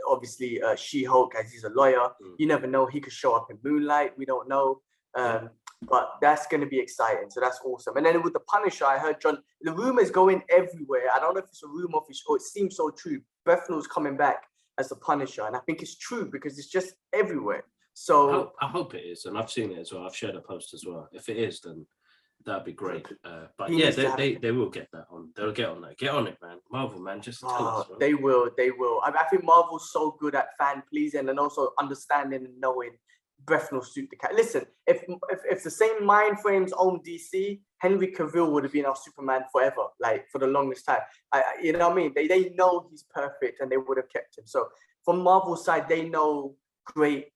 [SPEAKER 2] Obviously, She-Hulk, as he's a lawyer, you never know, he could show up in Moonlight. We don't know. But that's going to be exciting. So that's awesome. And then with the Punisher, I heard the rumors going everywhere. I don't know if it's a rumor or it seems so true. Brethnall's coming back as the Punisher, and I think it's true because it's just everywhere. So
[SPEAKER 1] I hope it is, and I've seen it as well. I've shared a post as well. If it is, then that'd be great. But yeah, they will get that on. They'll get on that. Get on it, man. Marvel, man, just tell us. Man.
[SPEAKER 2] They will. I think Marvel's so good at fan pleasing and also understanding and knowing Brethnall suit the cat. Listen, if the same mind frames own DC, Henry Cavill would have been our Superman forever, like for the longest time. You know what I mean? They know he's perfect and they would have kept him. So from Marvel's side, they know great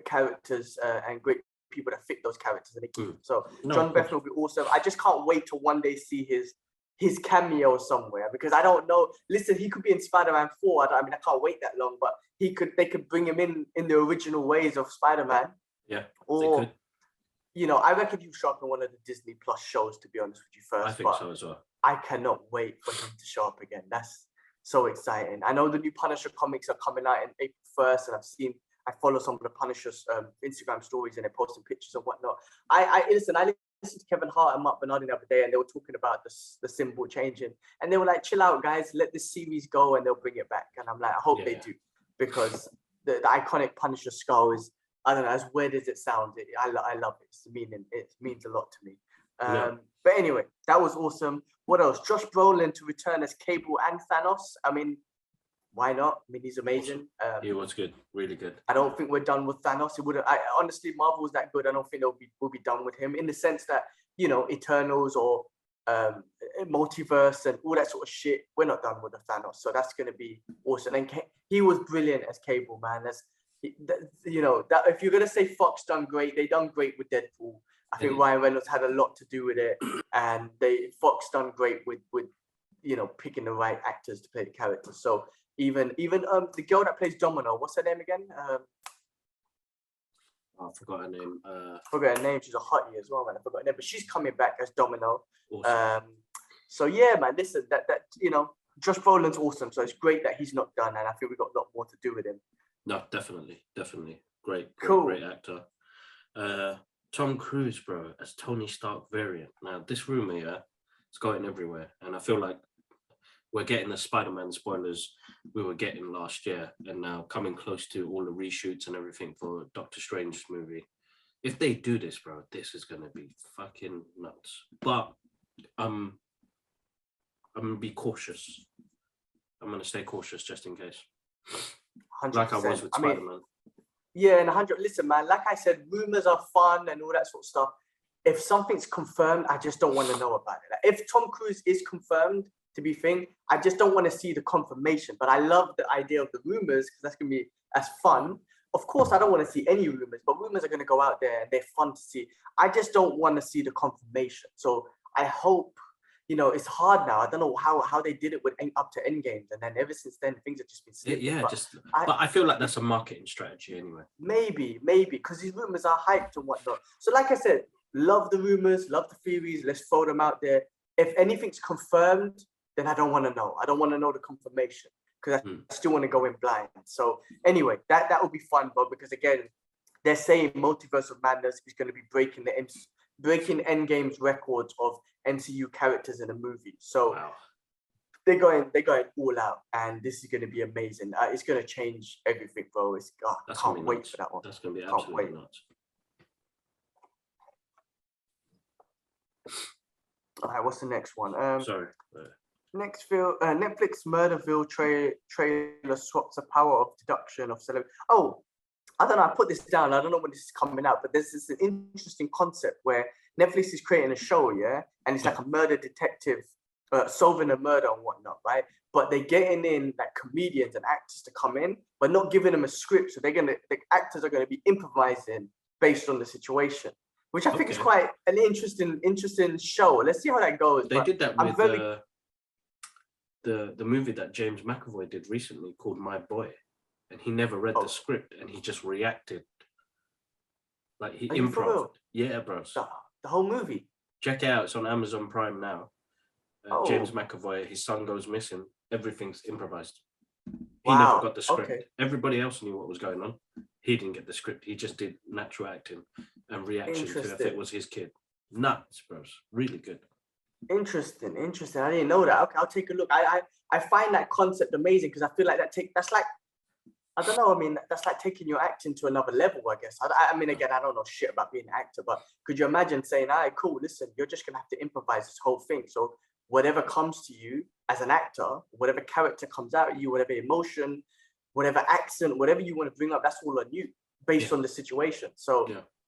[SPEAKER 2] characters and great people that fit those characters and they keep them. So John Brethnall will be awesome. I just can't wait to one day see his cameo somewhere, because I don't know. Listen, he could be in Spider-Man 4. I can't wait that long, but they could bring him in the original ways of Spider-Man.
[SPEAKER 1] Yeah.
[SPEAKER 2] Or I reckon he'll show up in one of the Disney Plus shows, to be honest with you first.
[SPEAKER 1] I think so as well.
[SPEAKER 2] I cannot wait for him to show up again. That's so exciting. I know the new Punisher comics are coming out in April 1st, and I follow some of the Punisher's Instagram stories, and they're posting pictures and whatnot. I listened to Kevin Hart and Mark Bernardin the other day, and they were talking about the symbol changing, and they were like, chill out, guys, let this series go and they'll bring it back. And I'm like, I hope they do, because the iconic Punisher skull is, I don't know, as weird as it sounds, I love it. It means a lot to me. But anyway, that was awesome. What else? Josh Brolin to return as Cable and Thanos. I mean, why not? I mean, he's amazing.
[SPEAKER 1] He was good, really good.
[SPEAKER 2] I don't think we're done with Thanos. Honestly, Marvel's that good. I don't think we'll be done with him, in the sense that, you know, Eternals or Multiverse and all that sort of shit. We're not done with the Thanos, so that's gonna be awesome. And he was brilliant as Cable, man. You know, that if you're gonna say Fox done great, they done great with Deadpool. I think Ryan Reynolds had a lot to do with it, and Fox done great with you know, picking the right actors to play the characters. So even the girl that plays Domino, what's her name again?
[SPEAKER 1] I forgot her name.
[SPEAKER 2] Forgot her name. She's a hottie as well, man. I forgot her name, but she's coming back as Domino.
[SPEAKER 1] Awesome.
[SPEAKER 2] So yeah, man. Listen, that you know, Josh Brolin's awesome. So it's great that he's not done, and I think we got a lot more to do with him.
[SPEAKER 1] No, definitely. Great actor. Tom Cruise, bro, as Tony Stark variant. Now, this rumor, it's going everywhere, and I feel like we're getting the Spider-Man spoilers we were getting last year, and now coming close to all the reshoots and everything for Doctor Strange movie. If they do this, bro, this is gonna be fucking nuts. But I'm gonna be cautious. I'm gonna stay cautious just in case.
[SPEAKER 2] 100%.
[SPEAKER 1] Like I was with Spider-Man.
[SPEAKER 2] Yeah, and 100. Listen, man, like I said, rumors are fun and all that sort of stuff. If something's confirmed, I just don't want to know about it. Like, if Tom Cruise is confirmed to be thing, I just don't want to see the confirmation. But I love the idea of the rumors, because that's going to be as fun. Of course, I don't want to see any rumors, but rumors are going to go out there and they're fun to see. I just don't want to see the confirmation. So I hope, you know, it's hard now. I don't know how they did it with up to Endgames, and then ever since then things have just been slipping.
[SPEAKER 1] Yeah, but I feel like that's a marketing strategy anyway. Maybe,
[SPEAKER 2] because these rumors are hyped and whatnot. So like I said, love the rumors, love the theories. Let's throw them out there. If anything's confirmed, then I don't want to know. I don't want to know the confirmation, because I still want to go in blind. So anyway, that will be fun, but because again, they're saying Multiverse of Madness is going to be breaking Endgame's records of MCU characters in a movie. So they're going all out, and this is going to be amazing. It's going to change everything, bro. I can't wait for that one.
[SPEAKER 1] That's going to be absolutely nuts.
[SPEAKER 2] All right, what's the next one?
[SPEAKER 1] Sorry.
[SPEAKER 2] Next film, Netflix Murderville trailer swaps the power of deduction of celebrity. Oh, I don't know. I put this down. I don't know when this is coming out, but this is an interesting concept where Netflix is creating a show, and it's like a murder detective solving a murder and whatnot, right? But they're getting in like comedians and actors to come in, but not giving them a script. So the actors are gonna be improvising based on the situation, which I think is quite an interesting show. Let's see how that goes.
[SPEAKER 1] They did that with the movie that James McAvoy did recently called My Boy, and he never read the script and he just reacted. Like he improv. Yeah, bro.
[SPEAKER 2] The whole movie.
[SPEAKER 1] Check it out. It's on Amazon Prime now. James McAvoy, his son goes missing. Everything's improvised. He never got the script. Okay. Everybody else knew what was going on. He didn't get the script. He just did natural acting and reaction to if it was his kid. Nuts, bros. Really good. Interesting.
[SPEAKER 2] I didn't know that. Okay, I'll take a look. I find that concept amazing, because I feel like that's like, I don't know. I mean, that's like taking your acting to another level, I guess. I mean, again, I don't know shit about being an actor, but could you imagine saying, all right, cool, listen, you're just going to have to improvise this whole thing. So whatever comes to you as an actor, whatever character comes out of you, whatever emotion, whatever accent, whatever you want to bring up, that's all on you based on the situation. So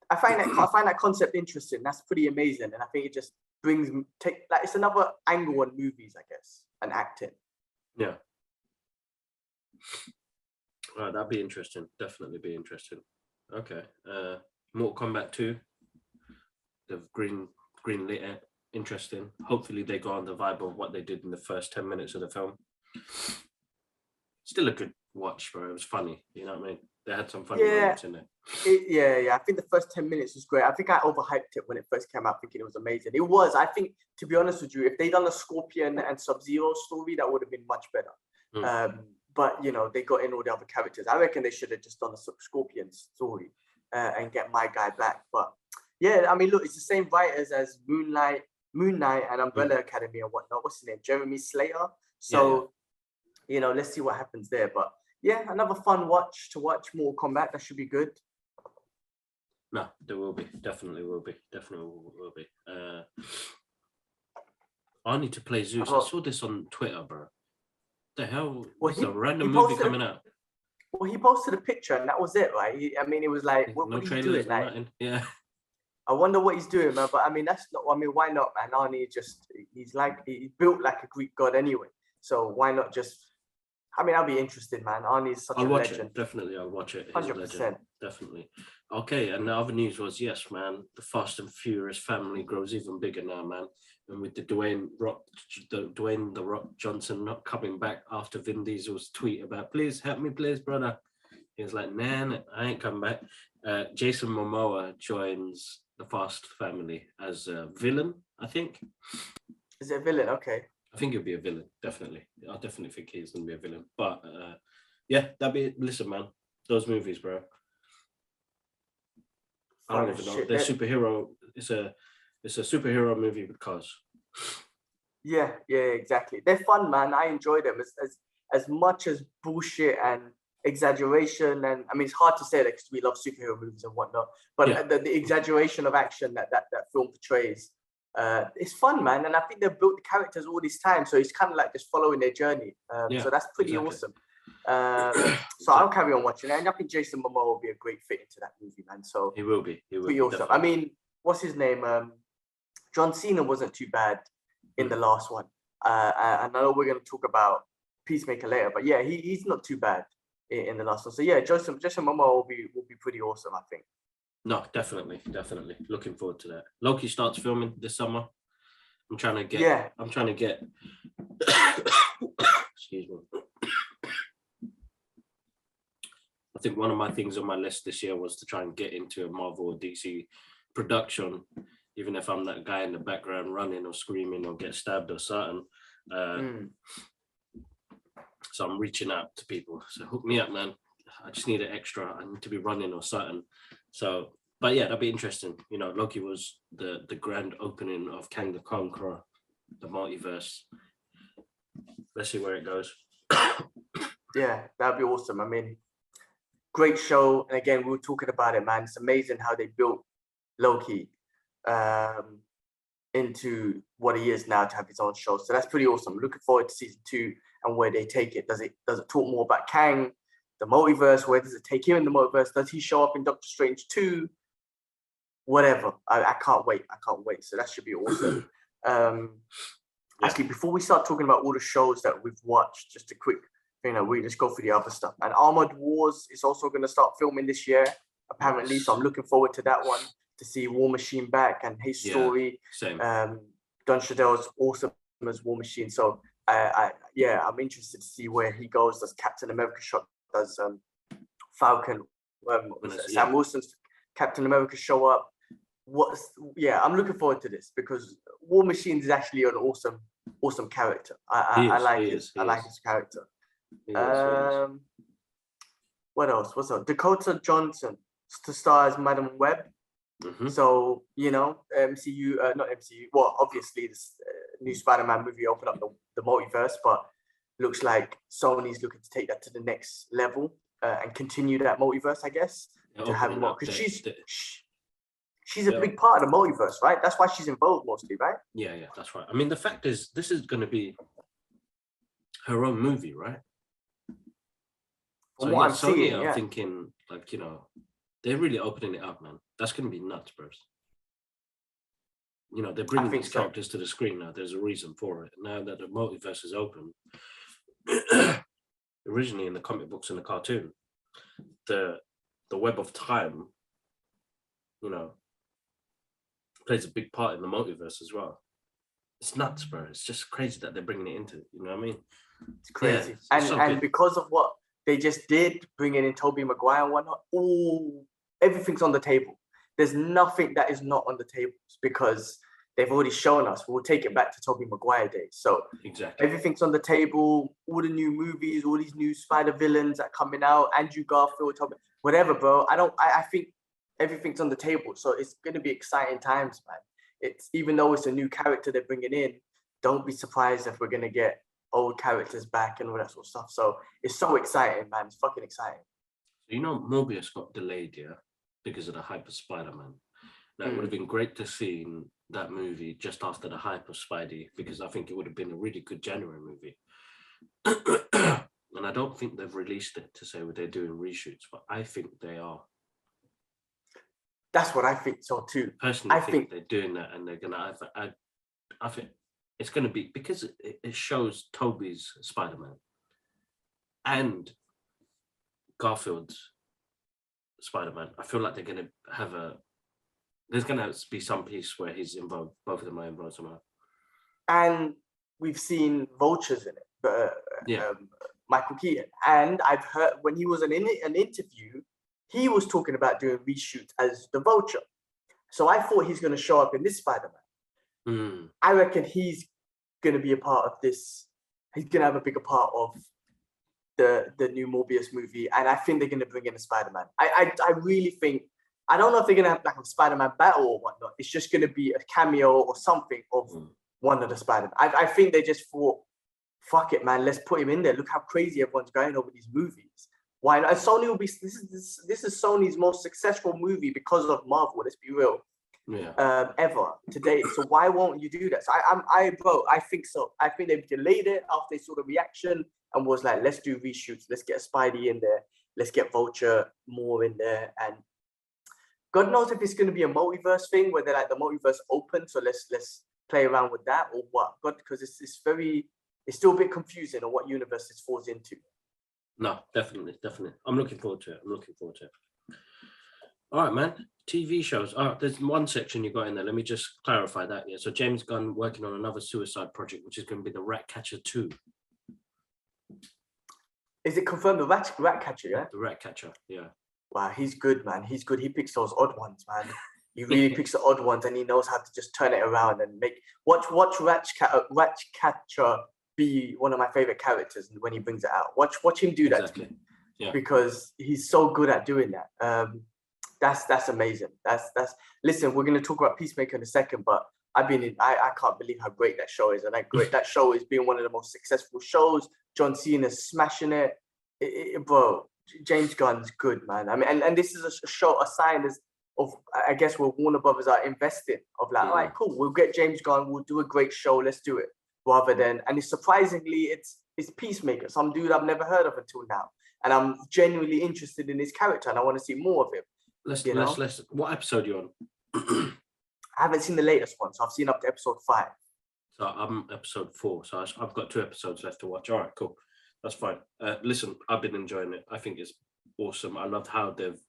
[SPEAKER 2] I find that concept interesting. That's pretty amazing. And I think it just it's another angle on movies, I guess, and acting.
[SPEAKER 1] Yeah. Right, that'd be interesting. Definitely be interesting. Okay. Mortal Kombat 2. The green lit it. Interesting. Hopefully they go on the vibe of what they did in the first 10 minutes of the film. still a good watch, bro. It was funny. You know what I mean? They had some funny
[SPEAKER 2] Yeah,
[SPEAKER 1] moments in there.
[SPEAKER 2] yeah. I think the first 10 minutes was great. I think I overhyped it when it first came out, thinking it was amazing. It was. I think, to be honest with you, if they'd done a Scorpion and Sub-Zero story, that would have been much better. But you know, they got in all the other characters. I reckon they should have just done a Scorpion story and get my guy back. But yeah, I mean, look, it's the same writers as Moon Knight and Umbrella Academy and whatnot. What's his name? Jeremy Slater. So, you know, let's see what happens there. But yeah, another fun watch to watch Mortal Kombat. That should be good.
[SPEAKER 1] No, there will be. Definitely will be. I need to play Zeus. I saw this on Twitter, bro. The hell? What's a random movie coming out?
[SPEAKER 2] Well, he posted a picture and that was it, right? I mean, it was like, what are you doing? Like,
[SPEAKER 1] yeah.
[SPEAKER 2] I wonder what he's doing, man. But I mean, that's not. I mean, why not, man? Arnie he's built like a Greek god anyway. So why not just? I mean, I'll be interested, man. Arnie's such a legend.
[SPEAKER 1] Definitely, I'll watch it.
[SPEAKER 2] 100%.
[SPEAKER 1] Definitely. Okay, and the other news was, yes, man, the Fast and Furious family grows even bigger now, man. And with the Dwayne the Rock Johnson not coming back after Vin Diesel's tweet about, please help me, please, brother. He was like, man, I ain't come back. Jason Momoa joins the Fast family as a villain, I think.
[SPEAKER 2] Is it a villain? Okay.
[SPEAKER 1] I think he'll be a villain, definitely. I definitely think he's going to be a villain. But yeah, listen, man, those movies, bro. I don't even know. They're superhero. It's a superhero movie with cars.
[SPEAKER 2] Yeah, exactly. They're fun, man. I enjoy them as much as bullshit and exaggeration. And I mean, it's hard to say that because we love superhero movies and whatnot. But the exaggeration of action that film portrays, it's fun, man. And I think they've built the characters all this time, so it's kind of like just following their journey. So that's pretty awesome. So I'll carry on watching it, and I think Jason Momoa will be a great fit into that movie, man. So
[SPEAKER 1] he will be.
[SPEAKER 2] Pretty awesome. Definitely. I mean, what's his name? John Cena wasn't too bad in the last one. And I know we're going to talk about Peacemaker later, but yeah, he's not too bad in the last one. So yeah, Jason Momoa will be pretty awesome, I think.
[SPEAKER 1] No, definitely. Looking forward to that. Loki starts filming this summer. I'm trying to get. Excuse me. I think one of my things on my list this year was to try and get into a Marvel or DC production, even if I'm that guy in the background running or screaming or get stabbed or something. So I'm reaching out to people. So hook me up, man. I just need an extra. I need to be running or something. So, but yeah, that'd be interesting. You know, Loki was the grand opening of Kang the Conqueror, the multiverse. Let's see where it goes.
[SPEAKER 2] Yeah, that'd be awesome. I mean, great show. And again, we were talking about it, man. It's amazing how they built Loki into what he is now to have his own show. So that's pretty awesome. Looking forward to season 2 and where they take it. Does it talk more about Kang, the multiverse? Where does it take him in the multiverse? Does he show up in Doctor Strange 2? Whatever. I can't wait. So that should be awesome. Actually, before we start talking about all the shows that we've watched, just a quick, we just go through the other stuff. And Armored Wars is also going to start filming this year, apparently. So I'm looking forward to that one, to see War Machine back and his story.
[SPEAKER 1] Same.
[SPEAKER 2] Don Cheadle's awesome as War Machine. So I'm interested to see where he goes. Does Captain America does Falcon, Sam Wilson's Captain America show up? I'm looking forward to this because War Machine is actually an awesome character. I like his character. What else? What's up? Dakota Johnson to star as Madam Web. So MCU, not MCU. Well, obviously this new Spider-Man movie opened up the multiverse, but looks like Sony's looking to take that to the next level and continue that multiverse, I guess, to have more, because she's a big part of the multiverse, right? That's why she's involved mostly, right?
[SPEAKER 1] Yeah, that's right. I mean, the fact is, this is going to be her own movie, right?
[SPEAKER 2] From what I'm seeing,
[SPEAKER 1] I'm thinking, like, they're really opening it up, man. That's going to be nuts, bros. They're bringing these characters to the screen now. There's a reason for it. Now that the multiverse is open, originally in the comic books and the cartoon, the web of time, plays a big part in the multiverse as well. It's nuts, bro. It's just crazy that they're bringing it into it. You know what I mean?
[SPEAKER 2] It's crazy.
[SPEAKER 1] Yeah, it's so
[SPEAKER 2] and
[SPEAKER 1] good.
[SPEAKER 2] because of what they just did, bringing in Tobey Maguire and whatnot, everything's on the table. There's nothing that is not on the tables because they've already shown us. We'll take it back to Tobey Maguire days. So
[SPEAKER 1] Exactly.
[SPEAKER 2] everything's on the table. All the new movies, all these new Spider villains that are coming out. Andrew Garfield, whatever, bro. I think everything's on the table. So it's gonna be exciting times, man. It's even though it's a new character they're bringing in, don't be surprised if we're gonna get old characters back and all that sort of stuff. So it's so exciting, man. It's fucking exciting.
[SPEAKER 1] You know, Morbius got delayed, yeah, because of the hype of Spider-Man. Now, it would have been great to see that movie just after the hype of Spidey, because I think it would have been a really good January movie. And I don't think they've released it to say they're doing reshoots, but I think they are.
[SPEAKER 2] That's what I think so too.
[SPEAKER 1] Personally, I think they're doing that, and they're gonna. I think it's gonna be because it shows Tobey's Spider-Man and Garfield's Spider-Man. I feel like they're gonna have there's gonna be some piece where he's involved. Both of them are involved somehow.
[SPEAKER 2] And we've seen Vultures in it, Michael Keaton. And I've heard when he was in an interview, he was talking about doing reshoots as the Vulture. So I thought he's going to show up in this Spider-Man. I reckon he's going to be a part of this. He's going to have a bigger part of the new Morbius movie. And I think they're going to bring in a Spider-Man. I really think, I don't know if they're going to have like a Spider-Man battle or whatnot. It's just going to be a cameo or something of one of the Spider-Man. I think they just thought, fuck it, man, let's put him in there. Look how crazy everyone's going over these movies. Why not? Sony will be, this is Sony's most successful movie because of Marvel, let's be real. Ever to date. So why won't you do that? So I think so. I think they've delayed it after they saw the reaction and was like, let's do reshoots. Let's get Spidey in there. Let's get Vulture more in there. And God knows if it's going to be a multiverse thing where they're like the multiverse open. So let's play around with that or what? God, because it's still a bit confusing on what universe this falls into.
[SPEAKER 1] No, definitely. I'm looking forward to it. All right, man. TV shows. There's one section you got in there. Let me just clarify that. Yeah. So James Gunn working on another Suicide project, which is going to be the Ratcatcher 2.
[SPEAKER 2] Is it confirmed the Ratcatcher? Yeah.
[SPEAKER 1] The Ratcatcher. Yeah.
[SPEAKER 2] Wow, he's good, man. He's good. He picks those odd ones, man. He really picks the odd ones, and he knows how to just turn it around and watch Ratcatcher be one of my favorite characters when he brings it out. Watch him do that to me. Yeah. Because he's so good at doing that. That's amazing. That's listen, we're gonna talk about Peacemaker in a second, but I can't believe how great that show is. And that show is being one of the most successful shows. John Cena's smashing it. Bro, James Gunn's good, man. I mean, and this is a sign of I guess where Warner Brothers are investing of like, all right, cool, we'll get James Gunn, we'll do a great show, let's do it. Rather than, and it's surprisingly, it's Peacemaker, some dude I've never heard of until now. And I'm genuinely interested in his character and I want to see more of him.
[SPEAKER 1] Let's what episode are you on?
[SPEAKER 2] I haven't seen the latest one, so I've seen up to episode 5.
[SPEAKER 1] So I'm episode 4, so I've got 2 episodes left to watch. All right, cool. That's fine. Listen, I've been enjoying it. I think it's awesome. I loved how they've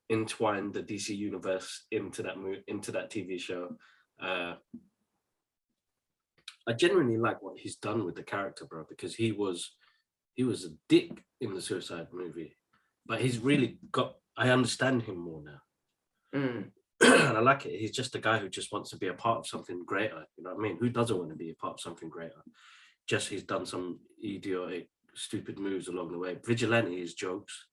[SPEAKER 1] entwined the DC universe into that TV show. I genuinely like what he's done with the character, bro, because he was a dick in the Suicide movie, but he's really I understand him more now. And I like it. He's just a guy who just wants to be a part of something greater. You know what I mean? Who doesn't want to be a part of something greater? Just he's done some idiotic, stupid moves along the way. Vigilante is jokes.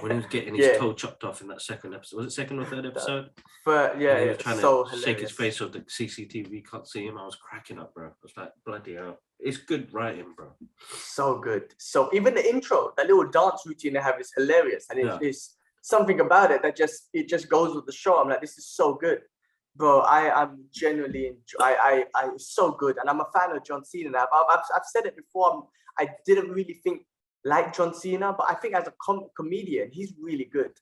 [SPEAKER 1] When he was getting his toe chopped off in that second episode, was it second or third episode?
[SPEAKER 2] But yeah, he was
[SPEAKER 1] trying
[SPEAKER 2] to
[SPEAKER 1] shake his face so the CCTV can't see him. I was cracking up, bro. I was like, bloody hell. It's good writing, bro.
[SPEAKER 2] So good. So even the intro, that little dance routine they have is hilarious. And it's something about it that just goes with the show. I'm like, this is so good. Bro, I'm genuinely it's so good. And I'm a fan of John Cena now. I've said it before. I didn't really think like John Cena, but I think as a comedian, he's really good.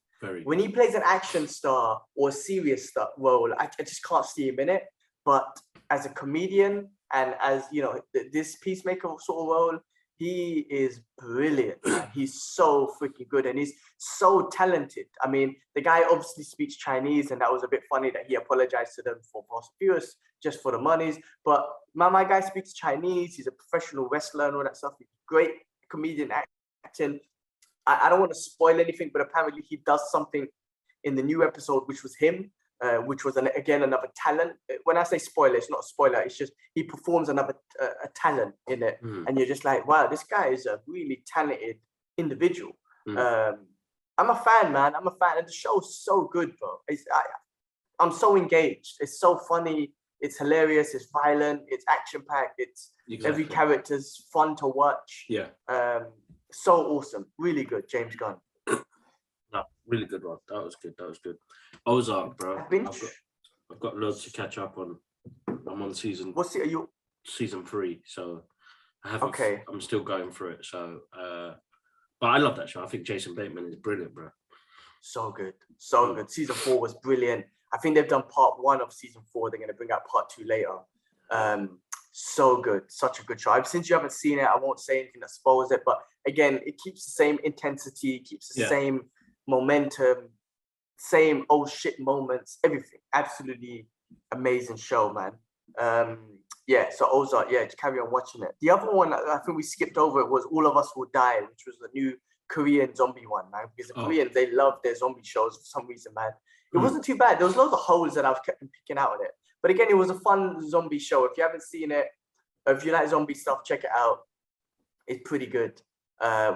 [SPEAKER 2] When he plays an action star or a serious star role, I just can't see him in it. But as a comedian and as, you know, this Peacemaker sort of role, he is brilliant, man. He's so freaking good and he's so talented. I mean, the guy obviously speaks Chinese, and that was a bit funny that he apologized to them for Fast and Furious just for the monies. But my guy speaks Chinese. He's a professional wrestler and all that stuff. He's great comedian acting. I don't want to spoil anything, but apparently he does something in the new episode, which was him, which was again another talent. When I say spoiler, it's not a spoiler. It's just he performs another a talent in it, and you're just like, wow, this guy is a really talented individual. I'm a fan, man. I'm a fan, and the show's so good, bro. I'm so engaged. It's so funny. It's hilarious. It's violent. It's action packed. It's every character's fun to watch.
[SPEAKER 1] Yeah.
[SPEAKER 2] So awesome. Really good, James Gunn.
[SPEAKER 1] No, really good one. That was good. That was good. Ozark, bro. I've got loads to catch up on. I'm on season.
[SPEAKER 2] Are you?
[SPEAKER 1] Season 3. So I haven't.
[SPEAKER 2] Okay.
[SPEAKER 1] I'm still going through it. So, but I love that show. I think Jason Bateman is brilliant, bro.
[SPEAKER 2] So good. So good. Season 4 was brilliant. I think they've done part 1 of season 4. They're going to bring out part 2 later. So good. Such a good show. Since you haven't seen it, I won't say anything that spoils it. But again, it keeps the same intensity, keeps the same momentum, same oh shit moments, everything. Absolutely amazing show, man. So Ozark, just carry on watching it. The other one, I think we skipped over it, was All of Us Will Die, which was the new Korean zombie one, man. Because the Koreans, they love their zombie shows for some reason, man. It wasn't too bad. There was loads of holes that I've kept picking out on it. But again, it was a fun zombie show. If you haven't seen it, if you like zombie stuff, check it out. It's pretty good.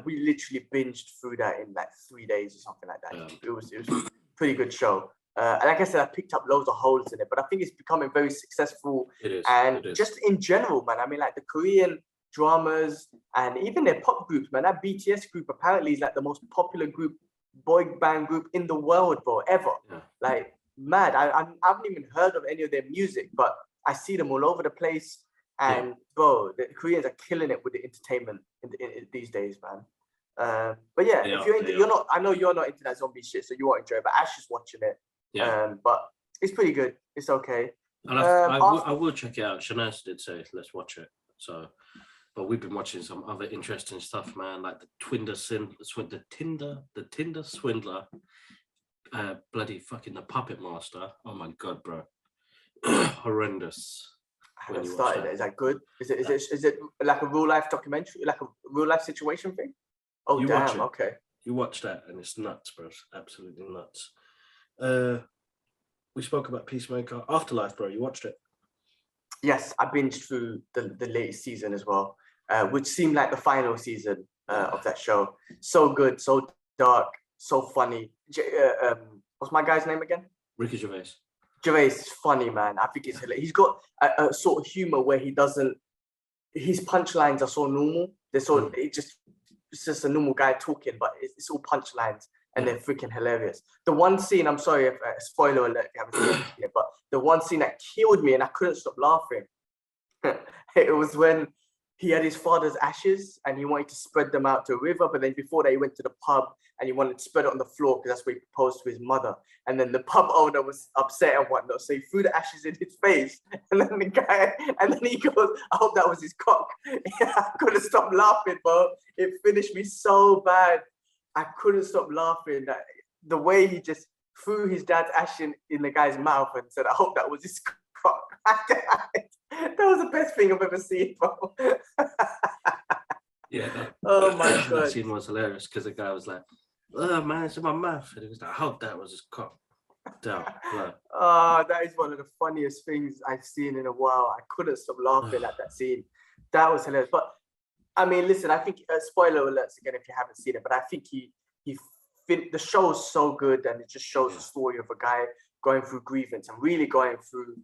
[SPEAKER 2] We literally binged through that in like 3 days or something like that. It was a pretty good show. And like I said, I picked up loads of holes in it, but I think it's becoming very successful.
[SPEAKER 1] It is.
[SPEAKER 2] And just in general, man, I mean, like the Korean dramas and even their pop groups, man, that BTS group apparently is like the most popular group, boy band group in the world, bro, ever. Yeah. Like, mad. I haven't even heard of any of their music, but I see them all over the place. And bro, the Koreans are killing it with the entertainment in these days, man. But yeah, if you're into, you're not. I know you're not into that zombie shit, so you won't enjoy it. But Ash is watching it. Yeah. But it's pretty good. It's okay.
[SPEAKER 1] And I will check it out. Shanace did say let's watch it. So, but we've been watching some other interesting stuff, man. Like the Tinder Swindler. Bloody fucking the Puppet Master. Oh my god, bro. Horrendous.
[SPEAKER 2] I haven't started it. Is that good? Is it like a real life documentary, like a real life situation thing? Oh, damn. Okay.
[SPEAKER 1] You watch that and it's nuts, bro. It's absolutely nuts. We spoke about Peacemaker. Afterlife, bro. You watched it? Yes,
[SPEAKER 2] I binged through the latest season as well, which seemed like the final season of that show. So good, so dark, so funny. What's my guy's name again?
[SPEAKER 1] Ricky Gervais.
[SPEAKER 2] Gervais is funny, man. I think it's hilarious. He's got a sort of humor where he doesn't. His punchlines are so normal. They're so it's just a normal guy talking, but it's all punchlines and they're freaking hilarious. The one scene, I'm sorry, if spoiler alert if you haven't seen it yet, but the one scene that killed me and I couldn't stop laughing. It was when he had his father's ashes and he wanted to spread them out to a river, but then before that he went to the pub and he wanted to spread it on the floor because that's where he proposed to his mother. And then the pub owner was upset and whatnot, so he threw the ashes in his face. And then he goes, I hope that was his cock. I couldn't stop laughing, bro. It finished me so bad. I couldn't stop laughing. That the way he just threw his dad's ash in the guy's mouth and said, I hope that was his cock. That was the best thing I've ever seen, bro. Oh my god.
[SPEAKER 1] That scene was hilarious because the guy was like, oh man, it's in my mouth. And he was like, I hope that was his cock.
[SPEAKER 2] That is one of the funniest things I've seen in a while. I couldn't stop laughing at that scene. That was hilarious. But I mean, listen, I think spoiler alerts again if you haven't seen it, but I think the show is so good and it just shows the story of a guy going through grievance and really going through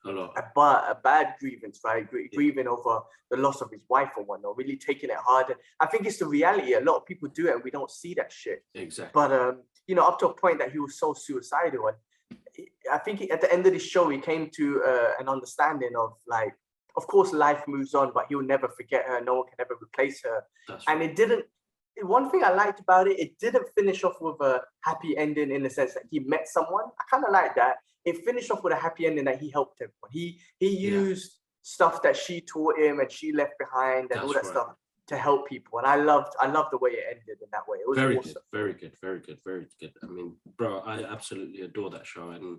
[SPEAKER 2] a bad grievance, right? Grieving over the loss of his wife or whatnot, really taking it hard. And I think it's the reality. A lot of people do it and we don't see that shit.
[SPEAKER 1] Exactly.
[SPEAKER 2] But, up to a point that he was so suicidal. And I think at the end of the show, he came to an understanding of like, of course, life moves on, but he'll never forget her. No one can ever replace her. And it didn't. One thing I liked about it, it didn't finish off with a happy ending in the sense that he met someone. I kind of like that. It finished off with a happy ending that he helped everyone. He used stuff that she taught him and she left behind and all that stuff to help people, and I loved the way it ended in that way. It was
[SPEAKER 1] Very
[SPEAKER 2] awesome.
[SPEAKER 1] good, very good, very good, very good. I mean, bro, I absolutely adore that show, and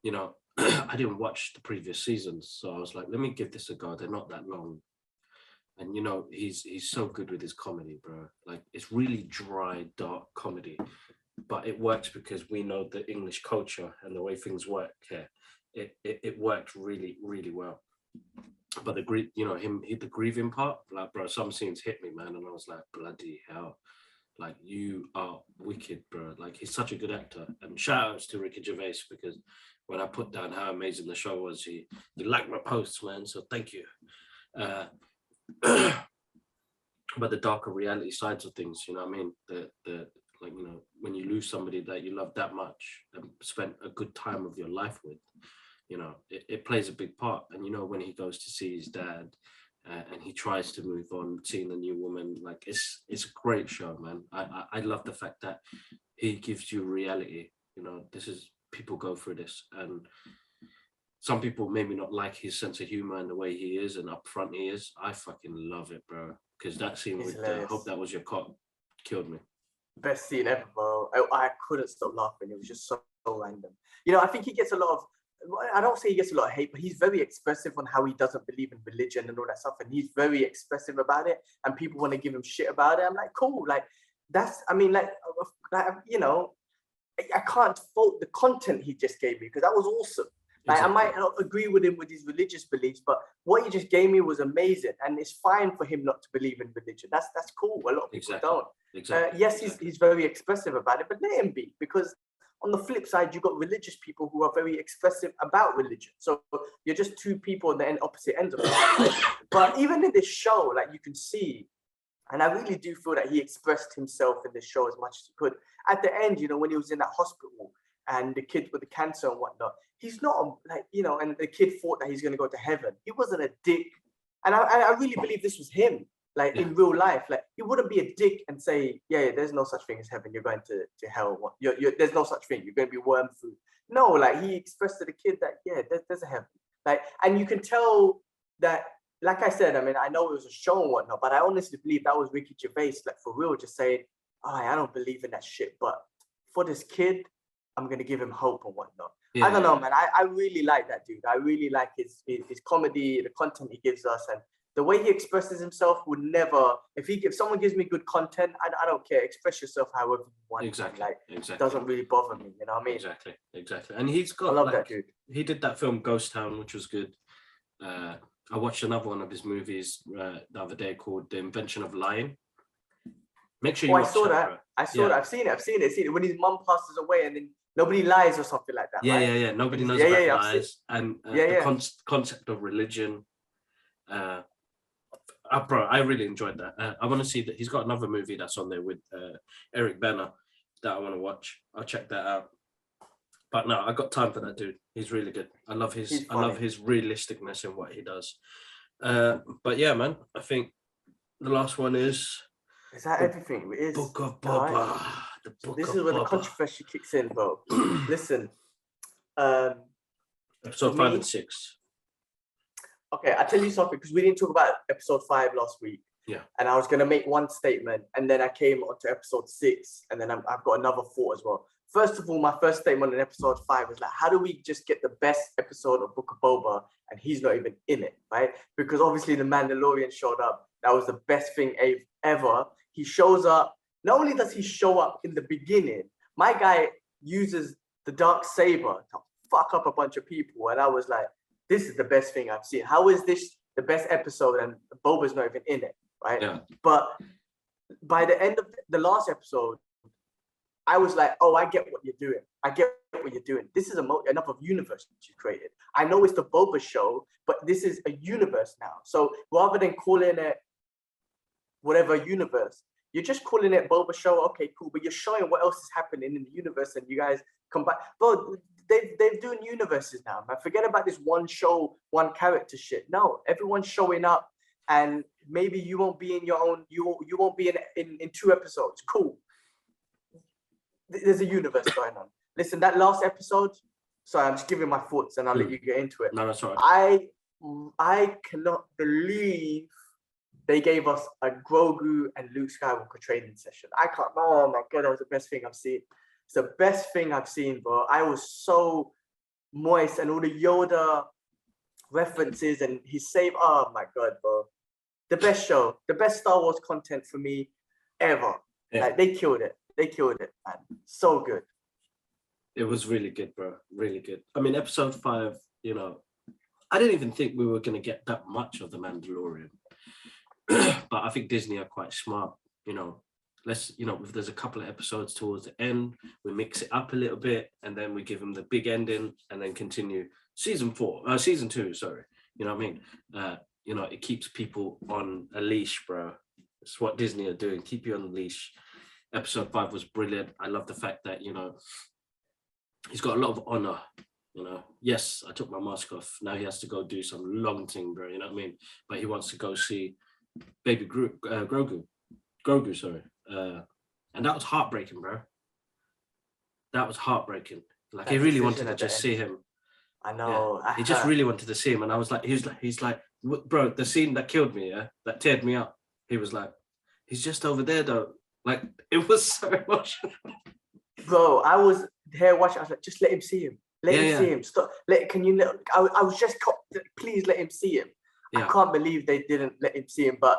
[SPEAKER 1] you know, I didn't watch the previous seasons, so I was like, let me give this a go. They're not that long, and you know, he's so good with his comedy, bro. Like, it's really dry, dark comedy, but it works because we know the English culture and the way things work here. It worked really, really well. But the the grieving part, like, bro, some scenes hit me, man, and I was like, bloody hell, like, you are wicked, bro. Like, he's such a good actor. And shout outs to Ricky Gervais, because when I put down how amazing the show was, he liked my posts, man. So thank you. But the darker reality sides of things, you know what I mean? The like, you know, when you lose somebody that you love that much and spent a good time of your life with, you know, it plays a big part. And you know, when he goes to see his dad, and he tries to move on, seeing a new woman, like, it's a great show, man. I love the fact that he gives you reality. You know, this is, people go through this, and some people maybe not like his sense of humor and the way he is and upfront he is. I fucking love it, bro. Because that scene with hope that was your cop killed me.
[SPEAKER 2] Best scene ever, bro. I couldn't stop laughing. It was just so random. You know, I think he gets a lot of, I don't say he gets a lot of hate, but he's very expressive on how he doesn't believe in religion and all that stuff. And he's very expressive about it. And people want to give him shit about it. I'm like, cool. Like, that's, I mean, like you know, I can't fault the content he just gave me, because that was awesome. Like, exactly. I might not agree with him with his religious beliefs, but what he just gave me was amazing. And it's fine for him not to believe in religion. That's cool. A lot of people don't.
[SPEAKER 1] Exactly.
[SPEAKER 2] Yes, he's very expressive about it, but let him be, because on the flip side, you've got religious people who are very expressive about religion. So you're just two people on the opposite ends of it. Right? But even in this show, like, you can see, and I really do feel that he expressed himself in this show as much as he could. At the end, you know, when he was in that hospital and the kid with the cancer and whatnot, he's not like, you know, and the kid thought that he's going to go to heaven. He wasn't a dick. And I really believe this was him. Like, in real life, like, he wouldn't be a dick and say, yeah, there's no such thing as heaven. You're going to hell. There's no such thing. You're going to be worm food. No, like, he expressed to the kid that, yeah, there's a heaven. Like, and you can tell that, like I said, I mean, I know it was a show and whatnot, but I honestly believe that was Ricky Gervais, like, for real, just saying, oh, I don't believe in that shit, but for this kid, I'm going to give him hope and whatnot. Yeah. I don't know, man. I really like that dude. I really like his comedy, the content he gives us, and the way he expresses himself would never, if someone gives me good content, I don't care. Express yourself however you want.
[SPEAKER 1] Exactly.
[SPEAKER 2] Like,
[SPEAKER 1] exactly.
[SPEAKER 2] It doesn't really bother me. You know what I mean?
[SPEAKER 1] Exactly. And he's got,
[SPEAKER 2] I love that dude.
[SPEAKER 1] He did that film Ghost Town, which was good. I watched another one of his movies the other day called The Invention of Lying. Make sure you watch that.
[SPEAKER 2] I saw that. I've seen it. When his mum passes away and then nobody lies or something like that.
[SPEAKER 1] Yeah. Nobody knows about lies. And the concept of religion. Bro, I really enjoyed that. I want to see that he's got another movie that's on there with Eric Bana that I want to watch. I'll check that out. But no, I got time for that dude. He's really good. I love his realisticness in what he does. But yeah, man, I think the last one is.
[SPEAKER 2] Is that everything? It is.
[SPEAKER 1] Book of Boba.
[SPEAKER 2] This is where the controversy kicks in, bro. Listen.
[SPEAKER 1] Episode 5 and 6.
[SPEAKER 2] Okay, I'll tell you something, because we didn't talk about episode 5 last week.
[SPEAKER 1] Yeah.
[SPEAKER 2] And I was going to make one statement, and then I came onto episode 6, and then I've got another thought as well. First of all, my first statement in episode 5 was like, how do we just get the best episode of Book of Boba and he's not even in it, right? Because obviously the Mandalorian showed up. That was the best thing ever. He shows up. Not only does he show up in the beginning, my guy uses the dark saber to fuck up a bunch of people. And I was like, this is the best thing I've seen. How is this the best episode and Boba's not even in it, right? Yeah. But by the end of the last episode, I was like, oh, I get what you're doing. I get what you're doing. This is another universe that you created. I know it's the Boba show, but this is a universe now. So rather than calling it whatever universe, you're just calling it Boba show. Okay, cool. But you're showing what else is happening in the universe, and you guys come back. Bro, they're doing universes now, man. Forget about this one show, one character shit. No, everyone's showing up, and maybe you won't be in your own. You won't be in 2 episodes. Cool. There's a universe going on. Listen, that last episode. Sorry, I'm just giving my thoughts, and I'll let you get into it.
[SPEAKER 1] No, that's all right.
[SPEAKER 2] I cannot believe they gave us a Grogu and Luke Skywalker training session. Oh my God, that was the best thing I've seen. It's the best thing I've seen, bro. I was so moist, and all the Yoda references, and he saved, oh my God, bro. The best show, the best Star Wars content for me ever.
[SPEAKER 1] Yeah.
[SPEAKER 2] Like, they killed it, man. So good.
[SPEAKER 1] It was really good, bro. Really good. I mean, episode 5, you know, I didn't even think we were going to get that much of The Mandalorian. But I think Disney are quite smart, you know. If there's a couple of episodes towards the end, we mix it up a little bit, and then we give them the big ending, and then continue season 2, sorry. You know what I mean? You know, it keeps people on a leash, bro. It's what Disney are doing. Keep you on a leash. Episode 5 was brilliant. I love the fact that, you know, he's got a lot of honor. You know, yes, I took my mask off. Now he has to go do some long thing, bro. You know what I mean? But he wants to go see baby Grogu, sorry. And that was heartbreaking, bro. That was heartbreaking. Like,
[SPEAKER 2] That
[SPEAKER 1] he really wanted
[SPEAKER 2] decision
[SPEAKER 1] to
[SPEAKER 2] at the
[SPEAKER 1] just
[SPEAKER 2] end.
[SPEAKER 1] see him.
[SPEAKER 2] I know.
[SPEAKER 1] Yeah. He just really wanted to see him. And I was like, he's like, bro, the scene that killed me, that teared me up. He was like, he's just over there though. Like, it was so emotional.
[SPEAKER 2] Bro, I was here watching. I was like, just let him see him. Let him see him. Stop. I was just, please let him see him. Yeah. I can't believe they didn't let him see him. But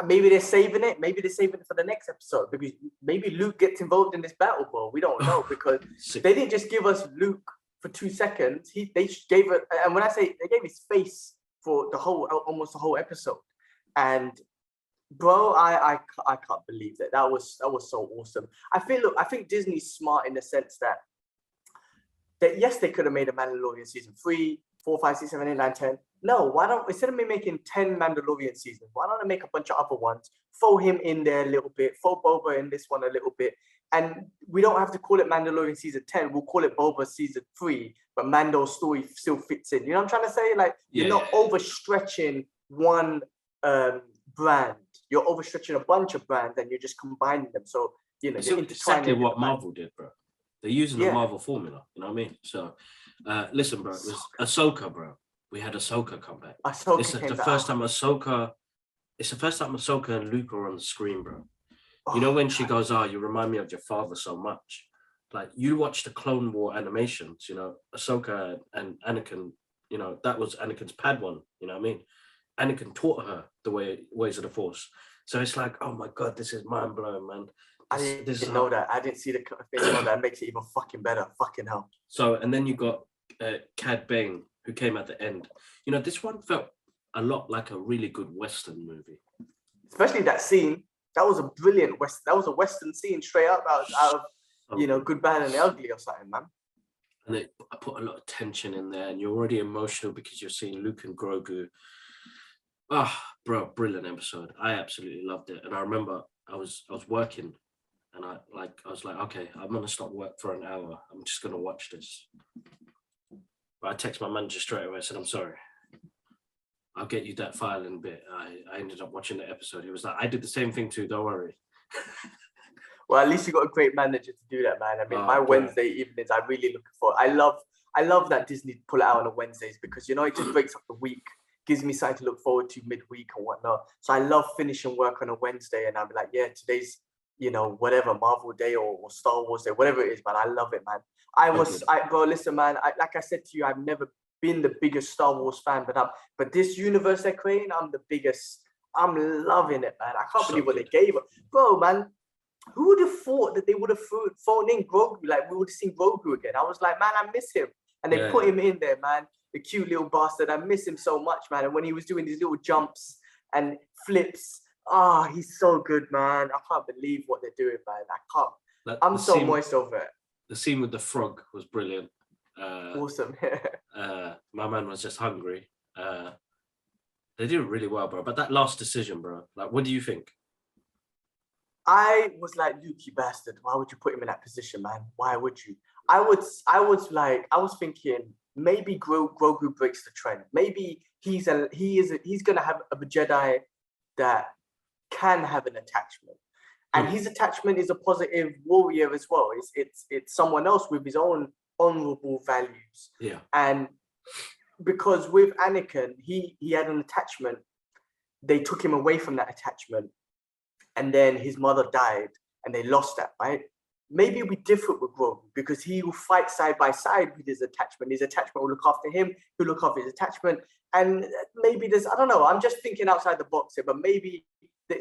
[SPEAKER 2] maybe they're saving it. Maybe they're saving it for the next episode, because maybe Luke gets involved in this battle, bro. We don't know, because they didn't just give us Luke for 2 seconds. They gave it, and when I say they gave his face for almost the whole episode. And bro, I can't believe that. That was so awesome. I think Disney's smart in the sense that yes, they could have made a Mandalorian season 3, 4, 5, 6, 7, 8, 9, 10. No, why don't, instead of me making 10 Mandalorian seasons, why don't I make a bunch of other ones, throw him in there a little bit, throw Boba in this one a little bit, and we don't have to call it Mandalorian season 10, we'll call it Boba season 3, but Mando's story still fits in. You know what I'm trying to say? Like, you're not overstretching one brand, you're overstretching a bunch of brands, and you're just combining them. So, you know,
[SPEAKER 1] it's exactly what Marvel did, bro. They're using the Marvel formula, you know what I mean? So, listen, bro, it was Ahsoka, bro. We had Ahsoka come back. It's the first time Ahsoka and Luke are on the screen, bro. You know, when she goes, you remind me of your father so much. Like, you watch the Clone War animations, you know, Ahsoka and Anakin, you know, that was Anakin's Padawan, you know what I mean? Anakin taught her the ways of the Force. So it's like, oh my God, this is mind blowing, man.
[SPEAKER 2] I didn't know that. I didn't see the thing. That makes it even fucking better. Fucking hell.
[SPEAKER 1] So, and then you got Cad Bane, who came at the end. You know, this one felt a lot like a really good Western movie. Especially
[SPEAKER 2] that scene. That was a brilliant That was a Western scene straight up out of, you know, Good, Bad, and the Ugly or something, man.
[SPEAKER 1] And I put a lot of tension in there, and you're already emotional because you're seeing Luke and Grogu. Bro, brilliant episode. I absolutely loved it. And I remember I was working, and I was like, okay, I'm gonna stop work for an hour. I'm just gonna watch this. But I text my manager straight away. I said, I'm sorry. I'll get you that file in a bit. I ended up watching the episode. He was like, I did the same thing too. Don't worry.
[SPEAKER 2] Well, at least you got a great manager to do that, man. I mean, my Wednesday evenings, I really look for. I love that Disney pull it out on the Wednesdays, because, you know, it just breaks up the week, gives me something to look forward to midweek and whatnot. So I love finishing work on a Wednesday, and I'm like, yeah, today's, you know, whatever, Marvel Day or Star Wars Day, whatever it is, man. I love it, man. Bro, listen, man. Like I said to you, I've never been the biggest Star Wars fan, but this universe they're creating, I'm the biggest. I'm loving it, man. I can't believe what they gave us, bro, man. Who would have thought that they would have thrown in Grogu? Like, we would have seen Grogu again. I was like, man, I miss him, and they put him in there, man. The cute little bastard. I miss him so much, man. And when he was doing these little jumps and flips, he's so good, man. I can't believe what they're doing, man. I'm so moist over it.
[SPEAKER 1] The scene with the frog was brilliant.
[SPEAKER 2] Awesome.
[SPEAKER 1] My man was just hungry. They did it really well, bro. But that last decision, bro, like, what do you think?
[SPEAKER 2] I was like, Luke, you bastard. Why would you put him in that position, man? Why would you? I was thinking maybe Grogu breaks the trend. Maybe he's gonna have a Jedi that can have an attachment. And his attachment is a positive warrior as well. It's someone else with his own honorable values.
[SPEAKER 1] Yeah.
[SPEAKER 2] And because with Anakin, he had an attachment they took him away from that attachment, and then his mother died, and they lost that, right? Maybe it'll be different with Grogu because he will fight side by side with his attachment. His attachment will look after him. He'll look after his attachment, and maybe there's, I don't know. I'm just thinking outside the box here, but maybe but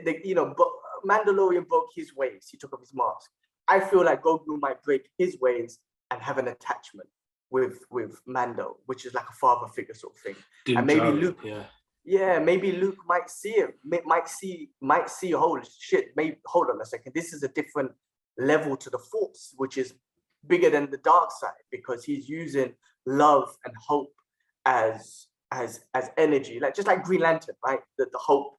[SPEAKER 2] Mandalorian broke his ways. He took off his mask. I feel like Grogu might break his ways and have an attachment with Mando, which is like a father figure sort of thing. And maybe Luke, maybe Luke might see it, might see, holy shit, maybe, hold on a second, this is a different level to the Force, which is bigger than the dark side, because he's using love and hope as energy, like just like Green Lantern, right? The hope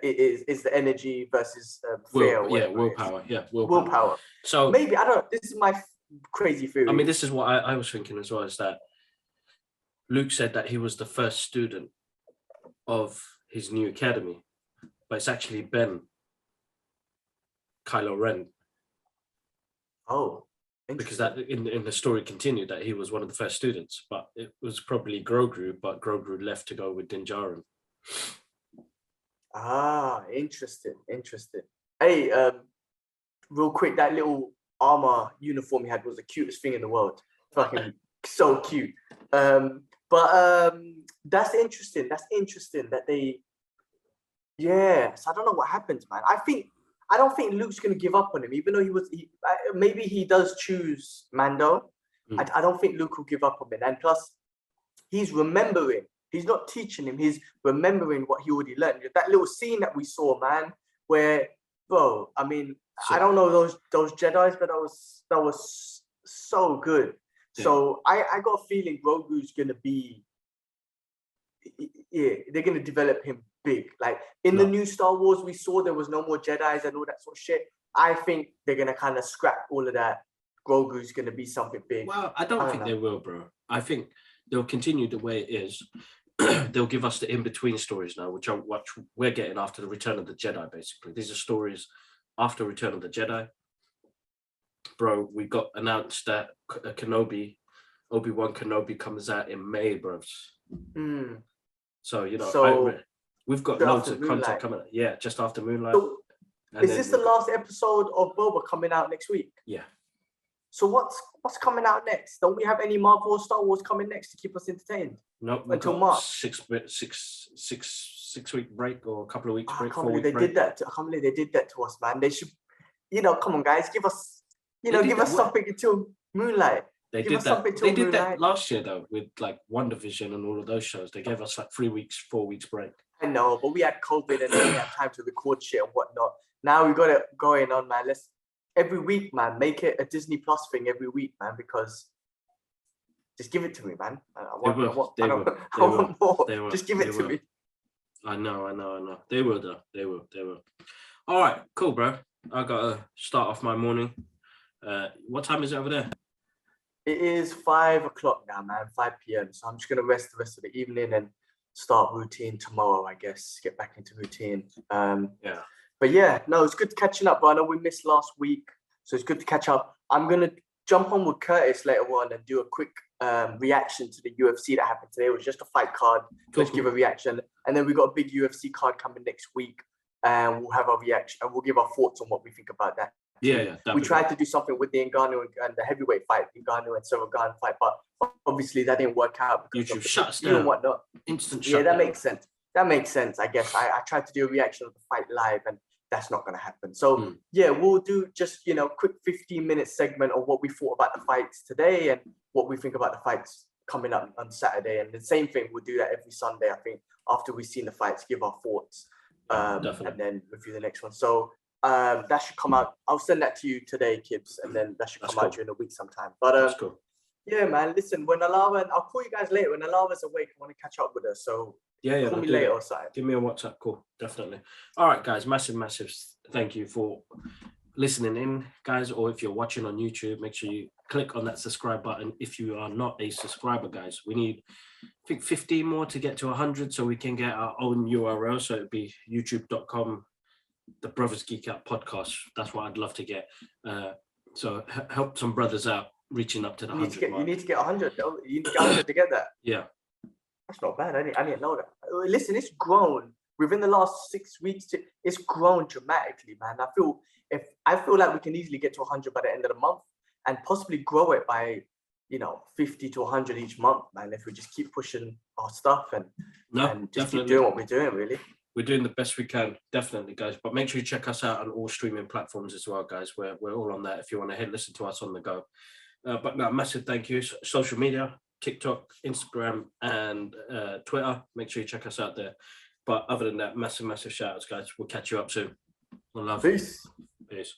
[SPEAKER 2] is the energy versus fear. Willpower.
[SPEAKER 1] So
[SPEAKER 2] maybe, I don't know, this is my crazy theory.
[SPEAKER 1] I mean, this is what I was thinking as well, is that Luke said that he was the first student of his new academy, but it's actually Ben Kylo Ren.
[SPEAKER 2] Oh,
[SPEAKER 1] because that in the story continued that he was one of the first students, but it was probably Grogu, but Grogu left to go with Din Djarin.
[SPEAKER 2] Ah, interesting. Hey, real quick, that little armor uniform he had was the cutest thing in the world. Fucking so cute. But that's interesting that they, so I don't know what happens, man. I don't think Luke's gonna give up on him, even though maybe he does choose Mando. I don't think Luke will give up on him. And plus, he's remembering. He's not teaching him. He's remembering what he already learned. That little scene that we saw, man, where, bro, I mean, I don't know those Jedis, but that was so good. Yeah. So I got a feeling Grogu's gonna be, they're gonna develop him big. Like in the new Star Wars, we saw there was no more Jedis and all that sort of shit. I think they're gonna kind of scrap all of that. Grogu's gonna be something big.
[SPEAKER 1] Well, I don't think they will, bro. I think they'll continue the way it is. They'll give us the in-between stories now, which we're getting after the Return of the Jedi, basically. These are stories after Return of the Jedi. Bro, we got announced that Obi-Wan Kenobi comes out in May, bro. So, we've got loads of content coming out. Yeah, just after Moonlight.
[SPEAKER 2] So, is this the last episode of Boba coming out next week?
[SPEAKER 1] Yeah.
[SPEAKER 2] So what's coming out next? Don't we have any Marvel or Star Wars coming next to keep us entertained?
[SPEAKER 1] Nope.
[SPEAKER 2] Until March.
[SPEAKER 1] 6 week break or a couple of weeks break.
[SPEAKER 2] I can't believe they did that to us, man. They should, come on, guys, give us, give us something until Moonlight.
[SPEAKER 1] They did that last year though, with like WandaVision and all of those shows. They gave us like 3 weeks, 4 weeks break.
[SPEAKER 2] I know, but we had COVID and then we had time to record shit and whatnot. Now we got it going on, man. Let's every week, man, make it a Disney Plus thing every week, man, because just give it to me, man. I want more. Just give it to me.
[SPEAKER 1] I know. They will though. They will. All right, cool, bro. I gotta start off my morning. What time is it over there?
[SPEAKER 2] It is 5 o'clock now, man, 5 p.m. So I'm just gonna rest the rest of the evening and start routine tomorrow, I guess. Get back into routine.
[SPEAKER 1] Yeah.
[SPEAKER 2] But yeah, no, it's good catching up, bro. I know we missed last week, so it's good to catch up. I'm going to jump on with Curtis later on and do a quick reaction to the UFC that happened today. It was just a fight card. Let's give a reaction. And then we got a big UFC card coming next week, and we'll have our reaction, and we'll give our thoughts on what we think about that.
[SPEAKER 1] Yeah.
[SPEAKER 2] We tried to do something with the Ngannou and the heavyweight fight, Ngannou and Sorogan fight, but obviously that didn't work out.
[SPEAKER 1] YouTube shuts down.
[SPEAKER 2] And whatnot.
[SPEAKER 1] Instant
[SPEAKER 2] shutdown. Yeah, that makes sense. That makes sense, I guess. I tried to do a reaction of the fight live, and that's not going to happen. So, yeah, we'll do just, quick 15-minute segment of what we thought about the fights today and what we think about the fights coming up on Saturday. And the same thing, we'll do that every Sunday, I think, after we've seen the fights, give our thoughts, and then review the next one. So that should come out. I'll send that to you today, Kibbs, and then that should come out during the week sometime. But
[SPEAKER 1] that's cool.
[SPEAKER 2] Yeah, man, listen, when Alava, and I'll call you guys later. When Alava's awake, I want to catch up with her. So
[SPEAKER 1] call
[SPEAKER 2] me later or something.
[SPEAKER 1] Give me a WhatsApp call, definitely. All right, guys, massive thank you for listening in, guys. Or if you're watching on YouTube, make sure you click on that subscribe button. If you are not a subscriber, guys, we need, I think, 15 more to get to 100 so we can get our own URL. So it'd be youtube.com, the Brothers Geek Out podcast. That's what I'd love to get. So help some brothers out reaching up to the 100 mark.
[SPEAKER 2] You need to get 100. You need to get 100 to get that.
[SPEAKER 1] Yeah.
[SPEAKER 2] That's not bad. I didn't know that. Listen, it's grown within the last 6 weeks, it's grown dramatically, man. I feel like we can easily get to 100 by the end of the month and possibly grow it by, 50 to 100 each month, man. If we just keep pushing our stuff and just keep doing what we're doing, really.
[SPEAKER 1] We're doing the best we can, definitely, guys. But make sure you check us out on all streaming platforms as well, guys. We're all on that if you want to listen to us on the go. But no, massive thank you. Social media, TikTok, Instagram, and Twitter. Make sure you check us out there. But other than that, massive shout outs, guys. We'll catch you up soon. Love.
[SPEAKER 2] Peace.
[SPEAKER 1] Peace.